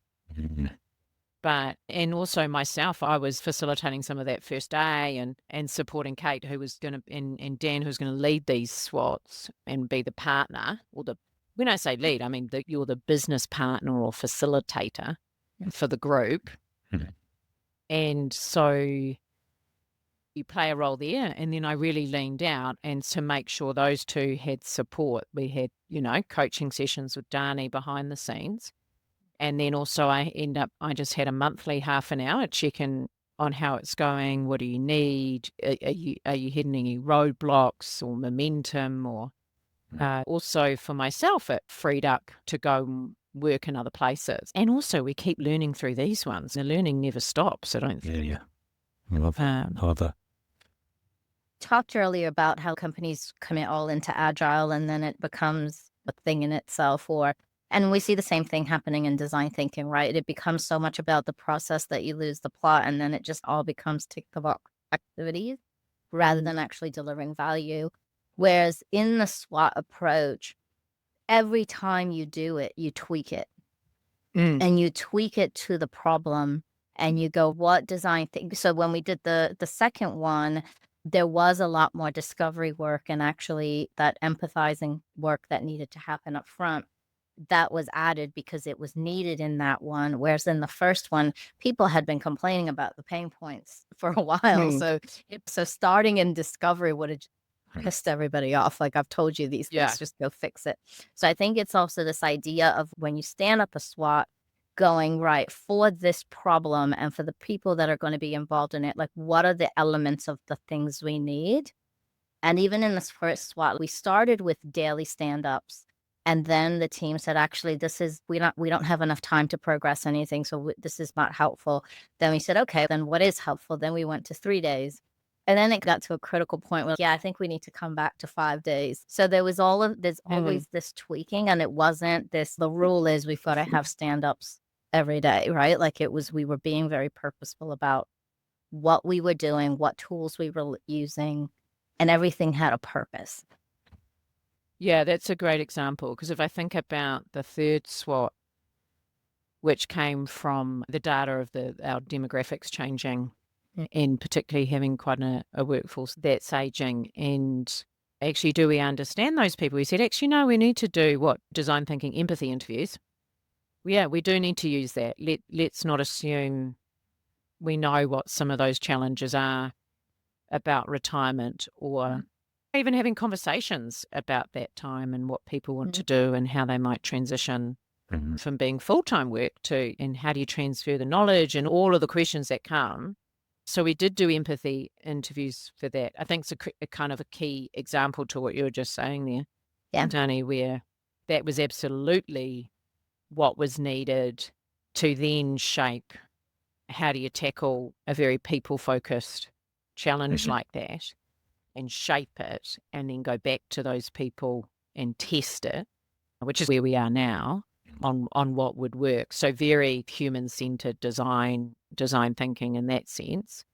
Speaker 4: And also myself, I was facilitating some of that first day and supporting Kate, who was going to, and Dan, who's going to lead these SWATs and be the partner, when I say lead, I mean you're the business partner or facilitator for the group. And so you play a role there. And then I really leaned out and to make sure those two had support. We had, coaching sessions with Dani behind the scenes. And then also I just had a monthly half an hour check-in on how it's going. What do you need? Are you hitting any roadblocks or momentum? Or also for myself, it freed up to go and work in other places. And also we keep learning through these ones. The learning never stops. I don't think.
Speaker 2: Yeah. I love that.
Speaker 3: Talked earlier about how companies commit all into agile and then it becomes a thing in itself, and we see the same thing happening in design thinking, right? It becomes so much about the process that you lose the plot, and then it just all becomes tick the box activities rather than actually delivering value. Whereas in the SWOT approach, every time you do it, you tweak it. And you tweak it to the problem and you go, what design thing? So when we did the second one, there was a lot more discovery work and actually that empathizing work that needed to happen up front. That was added because it was needed in that one. Whereas in the first one, people had been complaining about the pain points for a while. So starting in discovery would have pissed everybody off. Like, I've told you these things, just go fix it. So I think it's also this idea of when you stand up a SWOT, going right for this problem and for the people that are going to be involved in it, like what are the elements of the things we need? And even in this first SWOT, we started with daily stand-ups. And then the team said, actually, we don't have enough time to progress anything. So this is not helpful. Then we said, okay, then what is helpful? Then we went to 3 days. And then it got to a critical point where, I think we need to come back to 5 days. So there's always this tweaking, and it wasn't the rule is we've got to have stand-ups every day, right? Like we were being very purposeful about what we were doing, what tools we were using, and everything had a purpose.
Speaker 4: Yeah, that's a great example, because if I think about the third SWOT, which came from the data of our demographics changing, and particularly having quite a workforce that's aging, and actually, do we understand those people? We said, actually, no, we need to do design thinking empathy interviews. Yeah, we do need to use that. Let's not assume we know what some of those challenges are about retirement, or even having conversations about that time and what people want to do and how they might transition from being full-time work to, and how do you transfer the knowledge and all of the questions that come. So we did do empathy interviews for that. I think it's a kind of a key example to what you were just saying there, Dani, where that was absolutely what was needed to then shape how do you tackle a very people-focused challenge like that, and shape it, and then go back to those people and test it, which is where we are now on what would work. So very human-centered design thinking in that sense.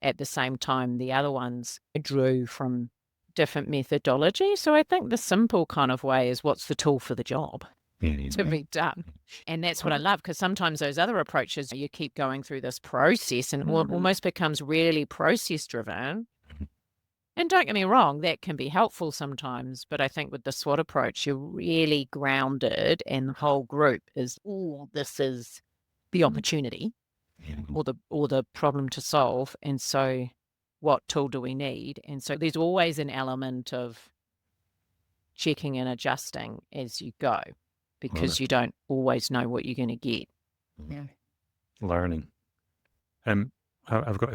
Speaker 4: At the same time, the other ones drew from different methodology. So I think the simple kind of way is, what's the tool for the job to be done? And that's what I love, because sometimes those other approaches, you keep going through this process and almost becomes really process-driven. And don't get me wrong, that can be helpful sometimes, but I think with the SWOT approach, you're really grounded, and the whole group is, this is the opportunity or the problem to solve. And so what tool do we need? And so there's always an element of checking and adjusting as you go, because you don't always know what you're going to get.
Speaker 2: Learning.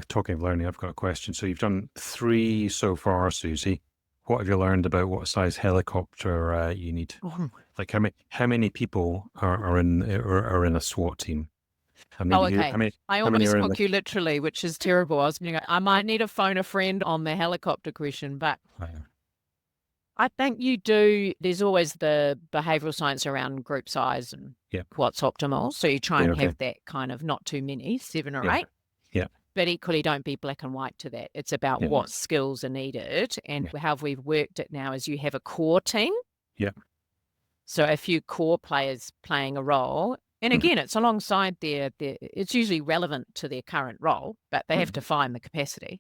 Speaker 2: Talking of learning, I've got a question. So you've done 3 so far, Suzie. What have you learned about what size helicopter you need? Like how many people are in a SWAT team?
Speaker 4: Okay. I almost spoke you literally, which is terrible. I might need to phone a friend on the helicopter question, but I think you do. There's always the behavioral science around group size and what's optimal. So you try and have that kind of not too many, 7 or 8.
Speaker 2: Yeah.
Speaker 4: But equally, don't be black and white to that. It's about what skills are needed, and how we've worked it now is you have a core team. Yeah. So a few core players playing a role. And again, it's alongside it's usually relevant to their current role, but they have to find the capacity,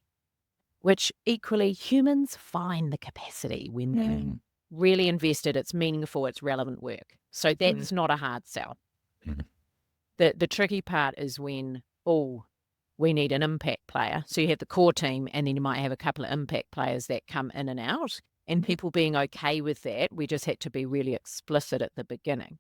Speaker 4: which equally humans find the capacity when they're really invested. It's meaningful, it's relevant work. So that's not a hard sell. The tricky part is when, we need an impact player. So you have the core team, and then you might have a couple of impact players that come in and out, and people being okay with that. We just had to be really explicit at the beginning.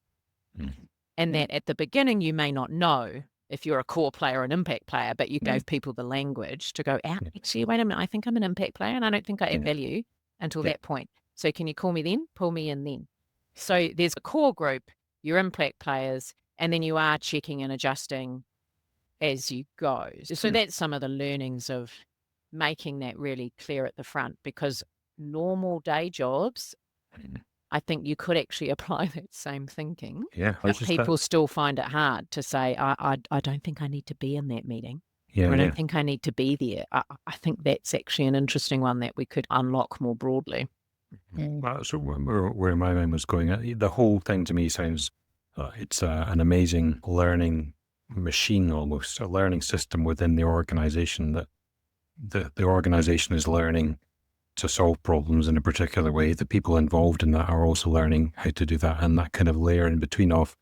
Speaker 4: And that at the beginning, you may not know if you're a core player or an impact player, but you gave people the language to go, actually, wait a minute, I think I'm an impact player and I don't think I add value until that point. So can you call me then? Pull me in then. So there's a core group, your impact players, and then you are checking and adjusting as you go. So that's some of the learnings of making that really clear at the front, because normal day jobs, I think you could actually apply that same thinking.
Speaker 2: Yeah.
Speaker 4: But people still find it hard to say, I don't think I need to be in that meeting.
Speaker 2: Yeah,
Speaker 4: or I don't think I need to be there. I think that's actually an interesting one that we could unlock more broadly.
Speaker 2: So where my mind was going, the whole thing to me sounds, it's an amazing learning machine, almost a learning system within the organization, that the organization is learning to solve problems in a particular way. The people involved in that are also learning how to do that, and that kind of layer in between of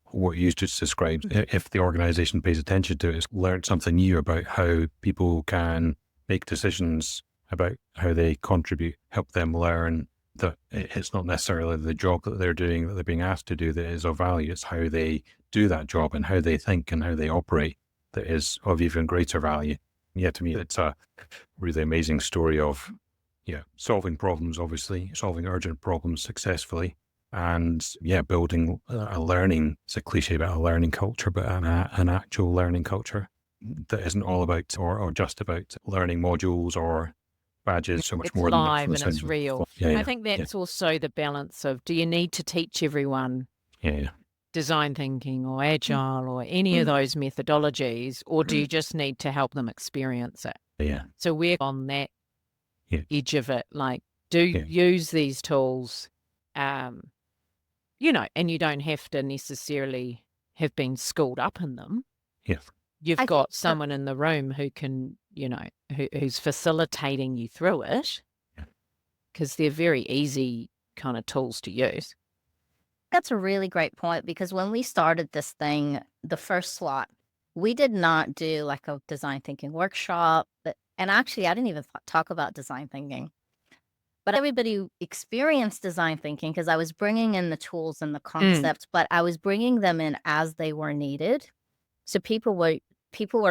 Speaker 2: what you just described. If the organization pays attention to it, it's learned something new about how people can make decisions about how they contribute, help them learn that it's not necessarily the job that they're doing, that they're being asked to do, that is of value. It's how they do that job and how they think and how they operate that is of even greater value. Yeah, to me, it's a really amazing story of, solving problems, obviously, solving urgent problems successfully, and building a learning, it's a cliche about a learning culture, but an actual learning culture. that isn't all about or just about learning modules or badges, so much
Speaker 4: It's
Speaker 2: more
Speaker 4: live
Speaker 2: than that.
Speaker 4: and it's real. I think that's also the balance of, do you need to teach everyone design thinking or agile or any of those methodologies, or do you just need to help them experience it?
Speaker 2: Yeah.
Speaker 4: So we're on that edge of it, like, use these tools, you know, and you don't have to necessarily have been schooled up in them.
Speaker 2: Yeah.
Speaker 4: You've got someone in the room who can, you know, who's facilitating you through it, because they're very easy kind of tools to use.
Speaker 3: That's a really great point, because when we started this thing, the first SWAT, we did not do like a design thinking workshop. And actually, I didn't even talk about design thinking. But everybody experienced design thinking because I was bringing in the tools and the concepts, but I was bringing them in as they were needed. So people were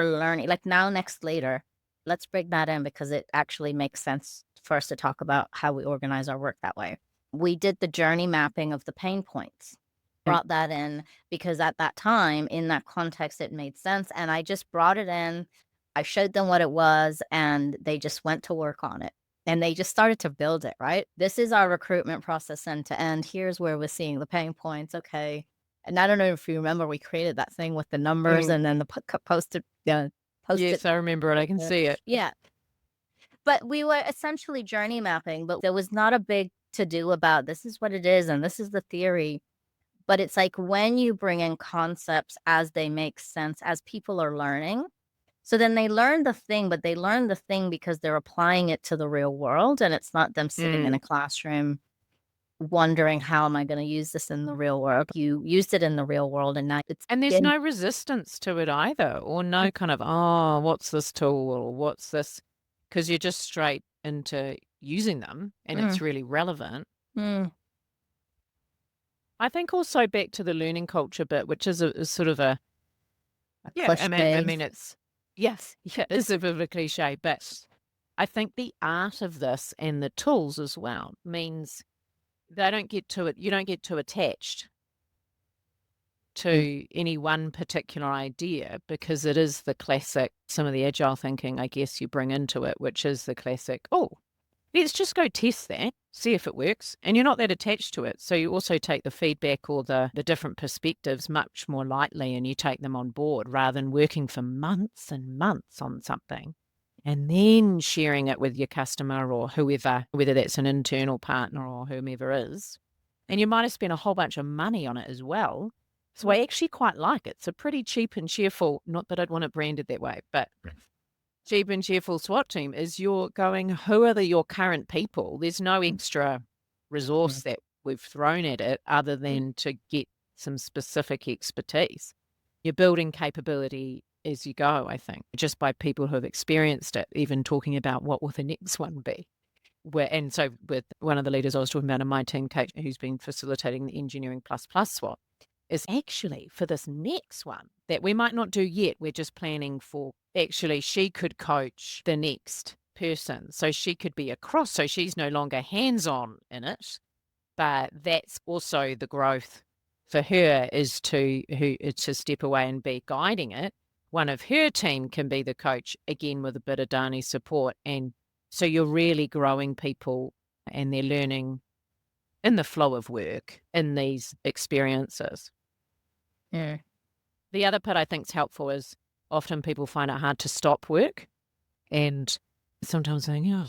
Speaker 3: learning, like now, next, later, let's bring that in because it actually makes sense for us to talk about how we organize our work that way. We did the journey mapping of the pain points, brought that in because at that time, in that context, it made sense. And I just brought it in. I showed them what it was, and they just went to work on it. And they just started to build it, right? This is our recruitment process end to end. Here's where we're seeing the pain points. Okay. And I don't know if you remember, we created that thing with the numbers and then the posted.
Speaker 4: Yes, I remember it. I can see it.
Speaker 3: Yeah. But we were essentially journey mapping, but there was not a big to-do about this is what it is and this is the theory. But it's like when you bring in concepts as they make sense, as people are learning, so then they learn the thing, but they learn the thing because they're applying it to the real world, and it's not them sitting in a classroom wondering, how am I going to use this in the real world? You used it in the real world, and now it's...
Speaker 4: And there's no resistance to it either, or no kind of, oh, what's this tool or what's this? Because you're just straight into using them, and it's really relevant. I think also back to the learning culture bit, which is sort of a I mean, it's... Yes, it's a bit of a cliche, but I think the art of this and the tools as well means they don't get to it. You don't get too attached to any one particular idea, because it is the classic, some of the agile thinking, I guess, you bring into it, which is the classic, oh, let's just go test that, see if it works. And you're not that attached to it. So you also take the feedback or the different perspectives much more lightly, and you take them on board rather than working for months and months on something and then sharing it with your customer or whoever, whether that's an internal partner or whomever is. And you might have spent a whole bunch of money on it as well. So I actually quite like it. It's a pretty cheap and cheerful, not that I'd want it branded that way, but cheap and cheerful SWAT team is you're going, who are your current people? There's no extra resource that we've thrown at it other than to get some specific expertise. You're building capability as you go, I think, just by people who have experienced it, even talking about what will the next one be. And so with one of the leaders I was talking about in my team, Kate, who's been facilitating the Engineering Plus SWAT, is actually for this next one that we might not do yet. We're just planning for, actually, she could coach the next person. So she could be across. So she's no longer hands-on in it, but that's also the growth for her, is to step away and be guiding it. One of her team can be the coach, again, with a bit of Dani's support. And so you're really growing people, and they're learning in the flow of work in these experiences.
Speaker 3: Yeah.
Speaker 4: The other part I think is helpful is often people find it hard to stop work, and sometimes saying, oh,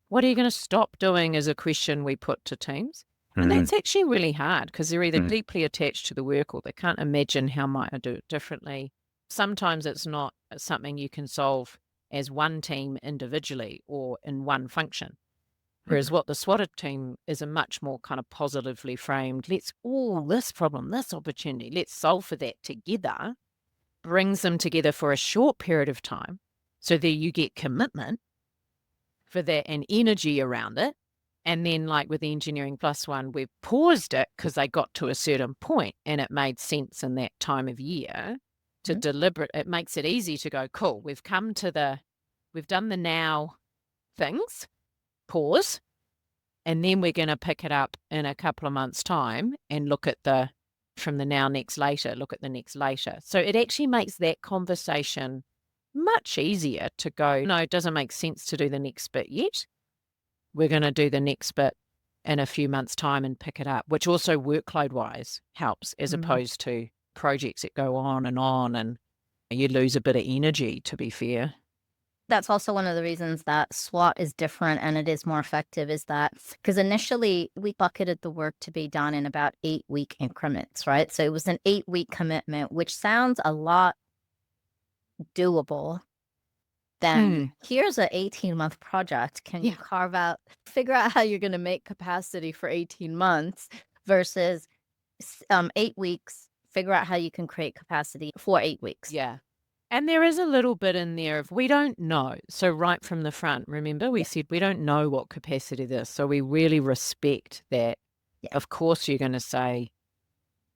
Speaker 4: what are you going to stop doing is a question we put to teams. And that's actually really hard, because they're either deeply attached to the work or they can't imagine how might I do it differently. Sometimes it's not something you can solve as one team individually or in one function. Whereas what the SWAT team is a much more kind of positively framed, let's this problem, this opportunity, let's solve for that together, brings them together for a short period of time so that you get commitment for that and energy around it. And then, like with the Engineering Plus one, we've paused it because they got to a certain point and it made sense in that time of year to deliberate. It makes it easy to go, cool, we've done the now things, pause, and then we're going to pick it up in a couple of months' time and look at from the now next later, look at the next later. So it actually makes that conversation much easier to go, no, it doesn't make sense to do the next bit yet. We're going to do the next bit in a few months' time and pick it up, which also workload-wise helps, as opposed to projects that go on and you lose a bit of energy, to be fair.
Speaker 3: That's also one of the reasons that SWOT is different and it is more effective, is that because initially we bucketed the work to be done in about 8-week increments, right? So it was an 8-week commitment, which sounds a lot doable. Then here's an 18-month project. Can you figure out how you're going to make capacity for 18 months versus 8 weeks, figure out how you can create capacity for 8 weeks.
Speaker 4: Yeah. And there is a little bit in there of we don't know. So right from the front, remember, we said we don't know what capacity this. So we really respect that.
Speaker 3: Yeah.
Speaker 4: Of course, you're going to say,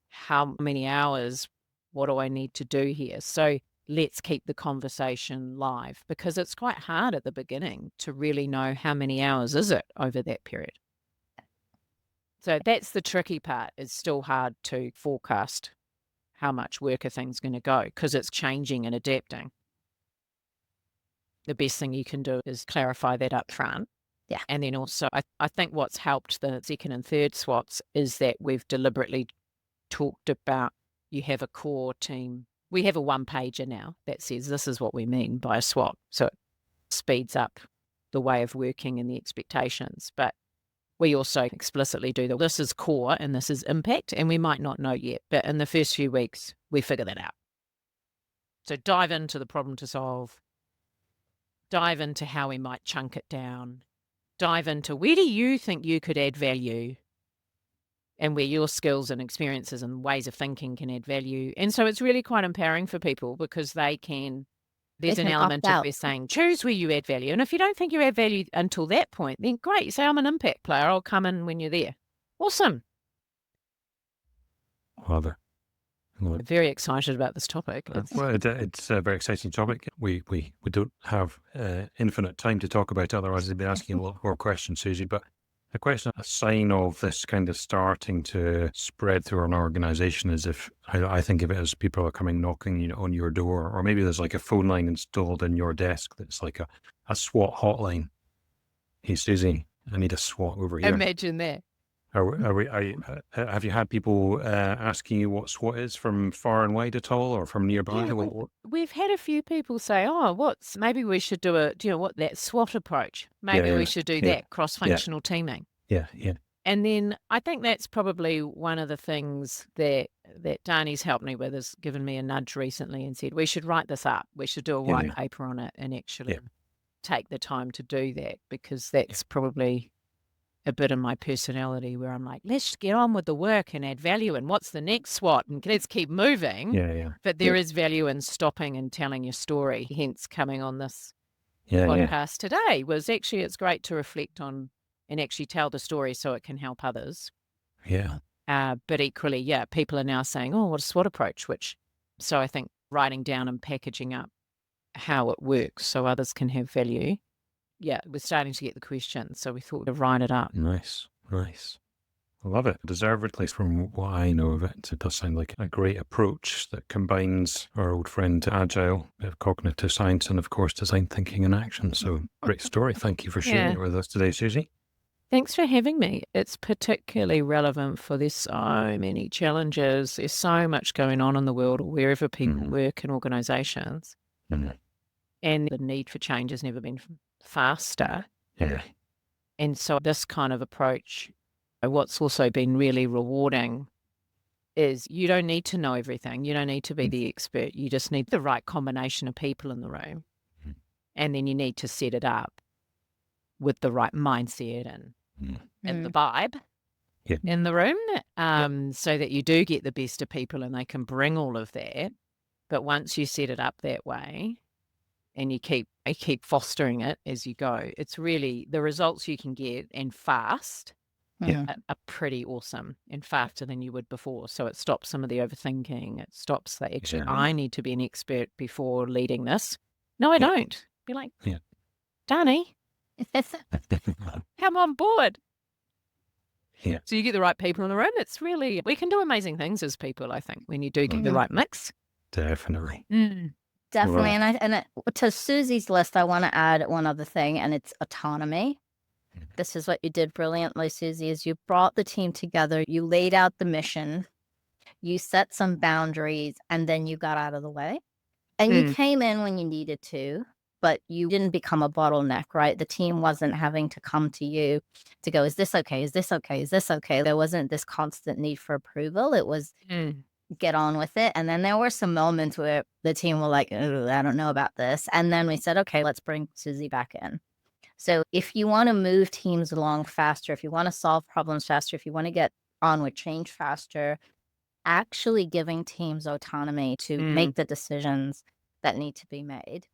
Speaker 4: how many hours, what do I need to do here? So let's keep the conversation live, because it's quite hard at the beginning to really know how many hours is it over that period. So that's the tricky part. It's still hard to forecast how much work a thing's going to go because it's changing and adapting. The best thing you can do is clarify that up front.
Speaker 3: Yeah.
Speaker 4: And then also, I think what's helped the second and third SWOTs is that we've deliberately talked about, you have a core team. We have a one-pager now that says this is what we mean by a SWOT. So it speeds up the way of working and the expectations. But we also explicitly do this is core and this is impact, and we might not know yet, but in the first few weeks, we figure that out. So dive into the problem to solve, dive into how we might chunk it down, dive into where do you think you could add value and where your skills and experiences and ways of thinking can add value. And so it's really quite empowering for people because there's an element of we're saying, choose where you add value. And if you don't think you add value until that point, then great. You say, I'm an impact player. I'll come in when you're there. Awesome.
Speaker 2: Love it.
Speaker 4: I'm very excited about this topic.
Speaker 2: Well, it's a very exciting topic. We don't have infinite time to talk about it, otherwise I'd be asking a lot more questions, Suzie. But a sign of this kind of starting to spread through an organization is if, I think of it as people are coming knocking on your door, or maybe there's like a phone line installed in your desk that's like a SWAT hotline. Hey, Suzie, I need a SWAT over here.
Speaker 4: Imagine that.
Speaker 2: Have you had people asking you what SWAT is from far and wide at all, or from nearby?
Speaker 4: Yeah, we've had a few people say, maybe we should do that SWOT approach. Maybe we should do that cross-functional teaming.
Speaker 2: Yeah.
Speaker 4: And then I think that's probably one of the things that Dani's helped me with, has given me a nudge recently and said, we should write this up. We should do a white paper on it and actually take the time to do that, because that's probably a bit of my personality where I'm like, let's get on with the work and add value, and what's the next SWOT, and let's keep moving.
Speaker 2: Yeah.
Speaker 4: But there is value in stopping and telling your story, hence coming on this podcast today was actually, it's great to reflect on and actually tell the story so it can help others.
Speaker 2: Yeah.
Speaker 4: But equally, people are now saying, what a SWOT approach, so I think writing down and packaging up how it works so others can have value. Yeah, we're starting to get the questions, so we thought we'd write it up.
Speaker 2: Nice. I love it. Deservedly, at least from what I know of it, it does sound like a great approach that combines our old friend Agile, bit of cognitive science, and of course design thinking and action. So great story. Thank you for sharing it with us today, Suzie.
Speaker 4: Thanks for having me. It's particularly relevant for there's so many challenges. There's so much going on in the world or wherever people work in organisations.
Speaker 2: Mm-hmm.
Speaker 4: And the need for change has never been faster.
Speaker 2: Yeah.
Speaker 4: And so this kind of approach, what's also been really rewarding is you don't need to know everything. You don't need to be the expert. You just need the right combination of people in the room. And then you need to set it up with the right mindset and the vibe in the room, so that you do get the best of people and they can bring all of that. But once you set it up that way and you keep fostering it as you go, it's really the results you can get and fast are pretty awesome and faster than you would before. So it stops some of the overthinking. It stops the actually, I need to be an expert before leading this. No, I don't. Be like, Dani, come on board.
Speaker 2: Yeah.
Speaker 4: So you get the right people in the room. It's really, we can do amazing things as people, I think, when you do get the right mix.
Speaker 2: Definitely.
Speaker 3: Definitely.
Speaker 2: Right.
Speaker 3: To Susie's list, I want to add one other thing, and it's autonomy. This is what you did brilliantly, Suzie, is you brought the team together, you laid out the mission, you set some boundaries, and then you got out of the way. And you came in when you needed to, but you didn't become a bottleneck, right? The team wasn't having to come to you to go, is this okay? Is this okay? Is this okay? There wasn't this constant need for approval. It was
Speaker 4: Mm.
Speaker 3: get on with it. And then there were some moments where the team were like, "Ugh, I don't know about this." And then we said, okay, let's bring Suzie back in. So if you want to move teams along faster, if you want to solve problems faster, if you want to get on with change faster, actually giving teams autonomy to make the decisions that need to be made.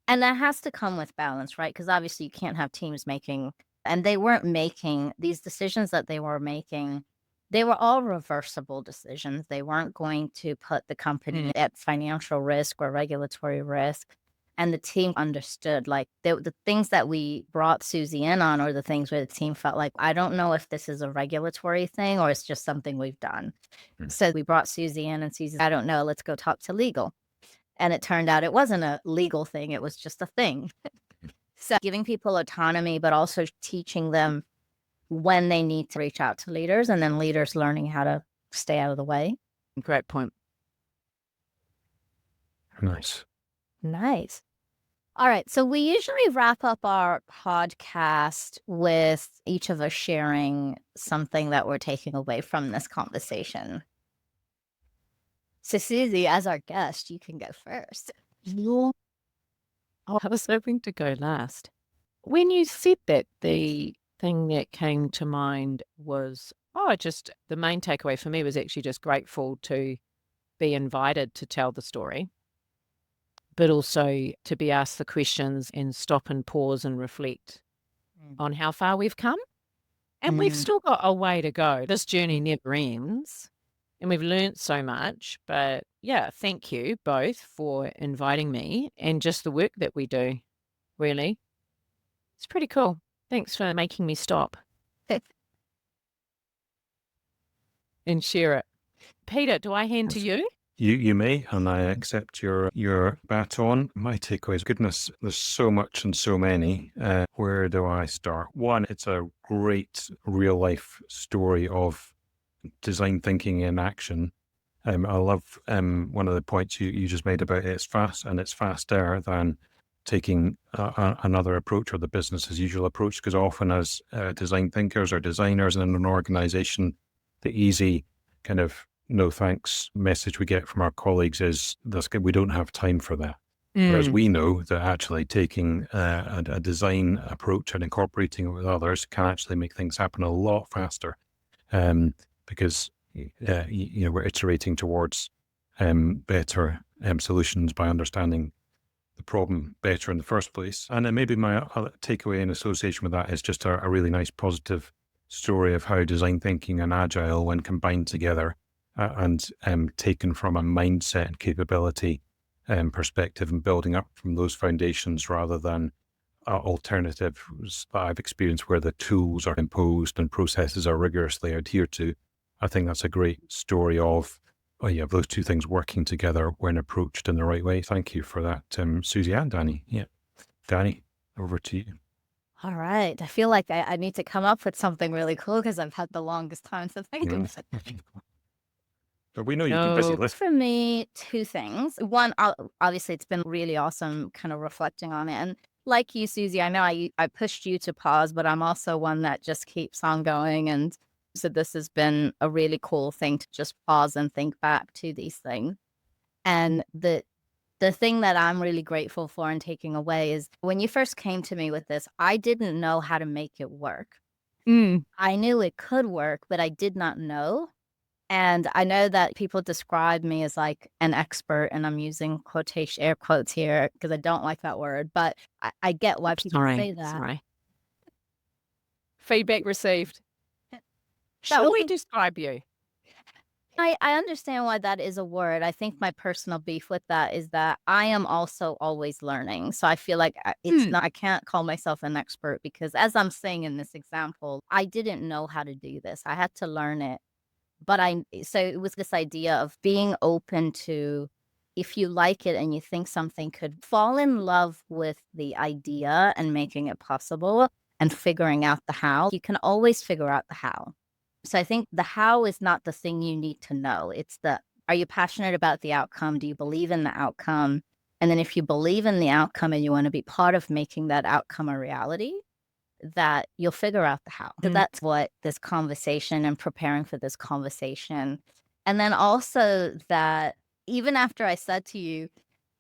Speaker 3: And that has to come with balance, right? Because obviously you can't have teams making, and they weren't making these decisions that they were making. They were all reversible decisions. They weren't going to put the company at financial risk or regulatory risk. And the team understood, like the things that we brought Suzie in on, or the things where the team felt like, I don't know if this is a regulatory thing or it's just something we've done. So we brought Suzie in, and Suzie said, I don't know, let's go talk to legal. And it turned out it wasn't a legal thing. It was just a thing. So giving people autonomy, but also teaching them when they need to reach out to leaders, and then leaders learning how to stay out of the way.
Speaker 4: Great point.
Speaker 2: Nice.
Speaker 3: Nice. All right. So we usually wrap up our podcast with each of us sharing something that we're taking away from this conversation. So Suzie, as our guest, you can go first.
Speaker 4: Oh, I was hoping to go last. When you said that, the thing that came to mind was, just the main takeaway for me was actually just grateful to be invited to tell the story, but also to be asked the questions and stop and pause and reflect on how far we've come. And we've still got a way to go. This journey never ends. And we've learned so much. But yeah, thank you both for inviting me and just the work that we do, really. It's pretty cool. Thanks for making me stop and share it. Peter, do I hand to you?
Speaker 2: You may, and I accept your baton. My takeaway is, goodness, there's so much and so many. Where do I start? One, it's a great real life story of design thinking in action. I love one of the points you just made about it's fast, and it's faster than taking another approach, or the business as usual approach, because often as design thinkers or designers in an organization, the easy kind of no thanks message we get from our colleagues is we don't have time for that. Whereas we know that actually taking a design approach and incorporating it with others can actually make things happen a lot faster, because we're iterating towards better solutions by understanding the problem better in the first place. And then maybe my takeaway in association with that is just a really nice positive story of how design thinking and agile, when combined together and taken from a mindset and capability perspective, and building up from those foundations rather than alternatives that I've experienced where the tools are imposed and processes are rigorously adhered to. I think that's a great story of those two things working together when approached in the right way. Thank you for that, Suzie and Dani. Yeah, Dani, over to you.
Speaker 3: All right. I feel like I need to come up with something really cool because I've had the longest time to think of it.
Speaker 2: But we know you've been busy.
Speaker 3: For me, two things. One, obviously, it's been really awesome kind of reflecting on it. And like you, Suzie, I know I pushed you to pause, but I'm also one that just keeps on going. And so this has been a really cool thing to just pause and think back to these things. And the thing that I'm really grateful for and taking away is when you first came to me with this, I didn't know how to make it work. I knew it could work, but I did not know. And I know that people describe me as like an expert, and I'm using quotation air quotes here because I don't like that word, but I get why people say that.
Speaker 4: Sorry. Feedback received.
Speaker 3: That
Speaker 4: Shall we describe you?
Speaker 3: I understand why that is a word. I think my personal beef with that is that I am also always learning. So I feel like it's not, I can't call myself an expert because, as I'm saying in this example, I didn't know how to do this. I had to learn it. But so it was this idea of being open to if you like it and you think something could fall in love with the idea and making it possible and figuring out the how, you can always figure out the how. So I think the how is not the thing you need to know. It's are you passionate about the outcome? Do you believe in the outcome? And then if you believe in the outcome and you want to be part of making that outcome a reality, that you'll figure out the how. So that's what this conversation and preparing for this conversation. And then also that even after I said to you,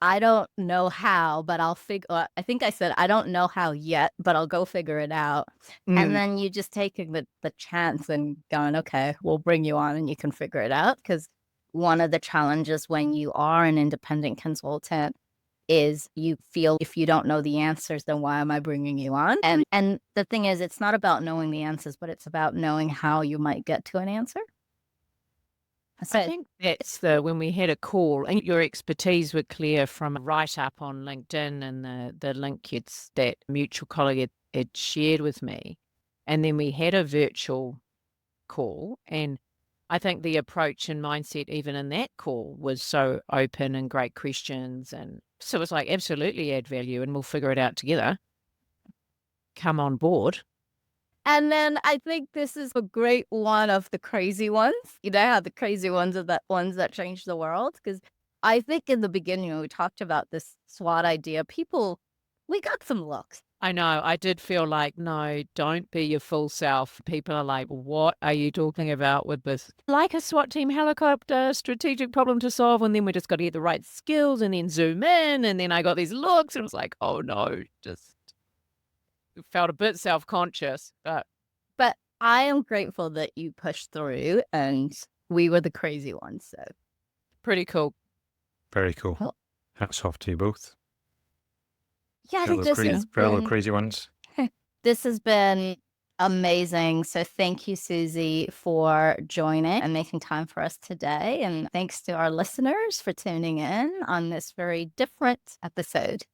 Speaker 3: I don't know how, but I'll figure, I think I said, I don't know how yet, but I'll go figure it out. And then you just taking the chance and going, okay, we'll bring you on and you can figure it out. Because one of the challenges when you are an independent consultant is you feel if you don't know the answers, then why am I bringing you on? And the thing is, it's not about knowing the answers, but it's about knowing how you might get to an answer.
Speaker 4: I think that's when we had a call and your expertise were clear from a write-up on LinkedIn and the link that mutual colleague had shared with me. And then we had a virtual call, and I think the approach and mindset even in that call was so open and great questions. And so it's like, absolutely add value and we'll figure it out together. Come on board.
Speaker 3: And then I think this is a great one of the crazy ones. You know how the crazy ones are the ones that change the world? Because I think in the beginning when we talked about this SWOT idea, we got some looks.
Speaker 4: I know. I did feel like, no, don't be your full self. People are like, what are you talking about with this? Like a SWAT team helicopter, strategic problem to solve. And then we just got to get the right skills and then zoom in. And then I got these looks and it was like, oh no, just felt a bit self-conscious. But
Speaker 3: I am grateful that you pushed through and we were the crazy ones. So
Speaker 4: pretty cool.
Speaker 2: Very cool.
Speaker 3: Well,
Speaker 2: hats off to you both.
Speaker 3: Yeah, I think
Speaker 2: fellow crazy ones.
Speaker 3: This has been amazing. So thank you, Suzie, for joining and making time for us today. And thanks to our listeners for tuning in on this very different episode.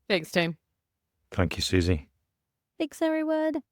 Speaker 4: Thanks, team.
Speaker 2: Thank you, Suzie.
Speaker 3: Thanks, everyone.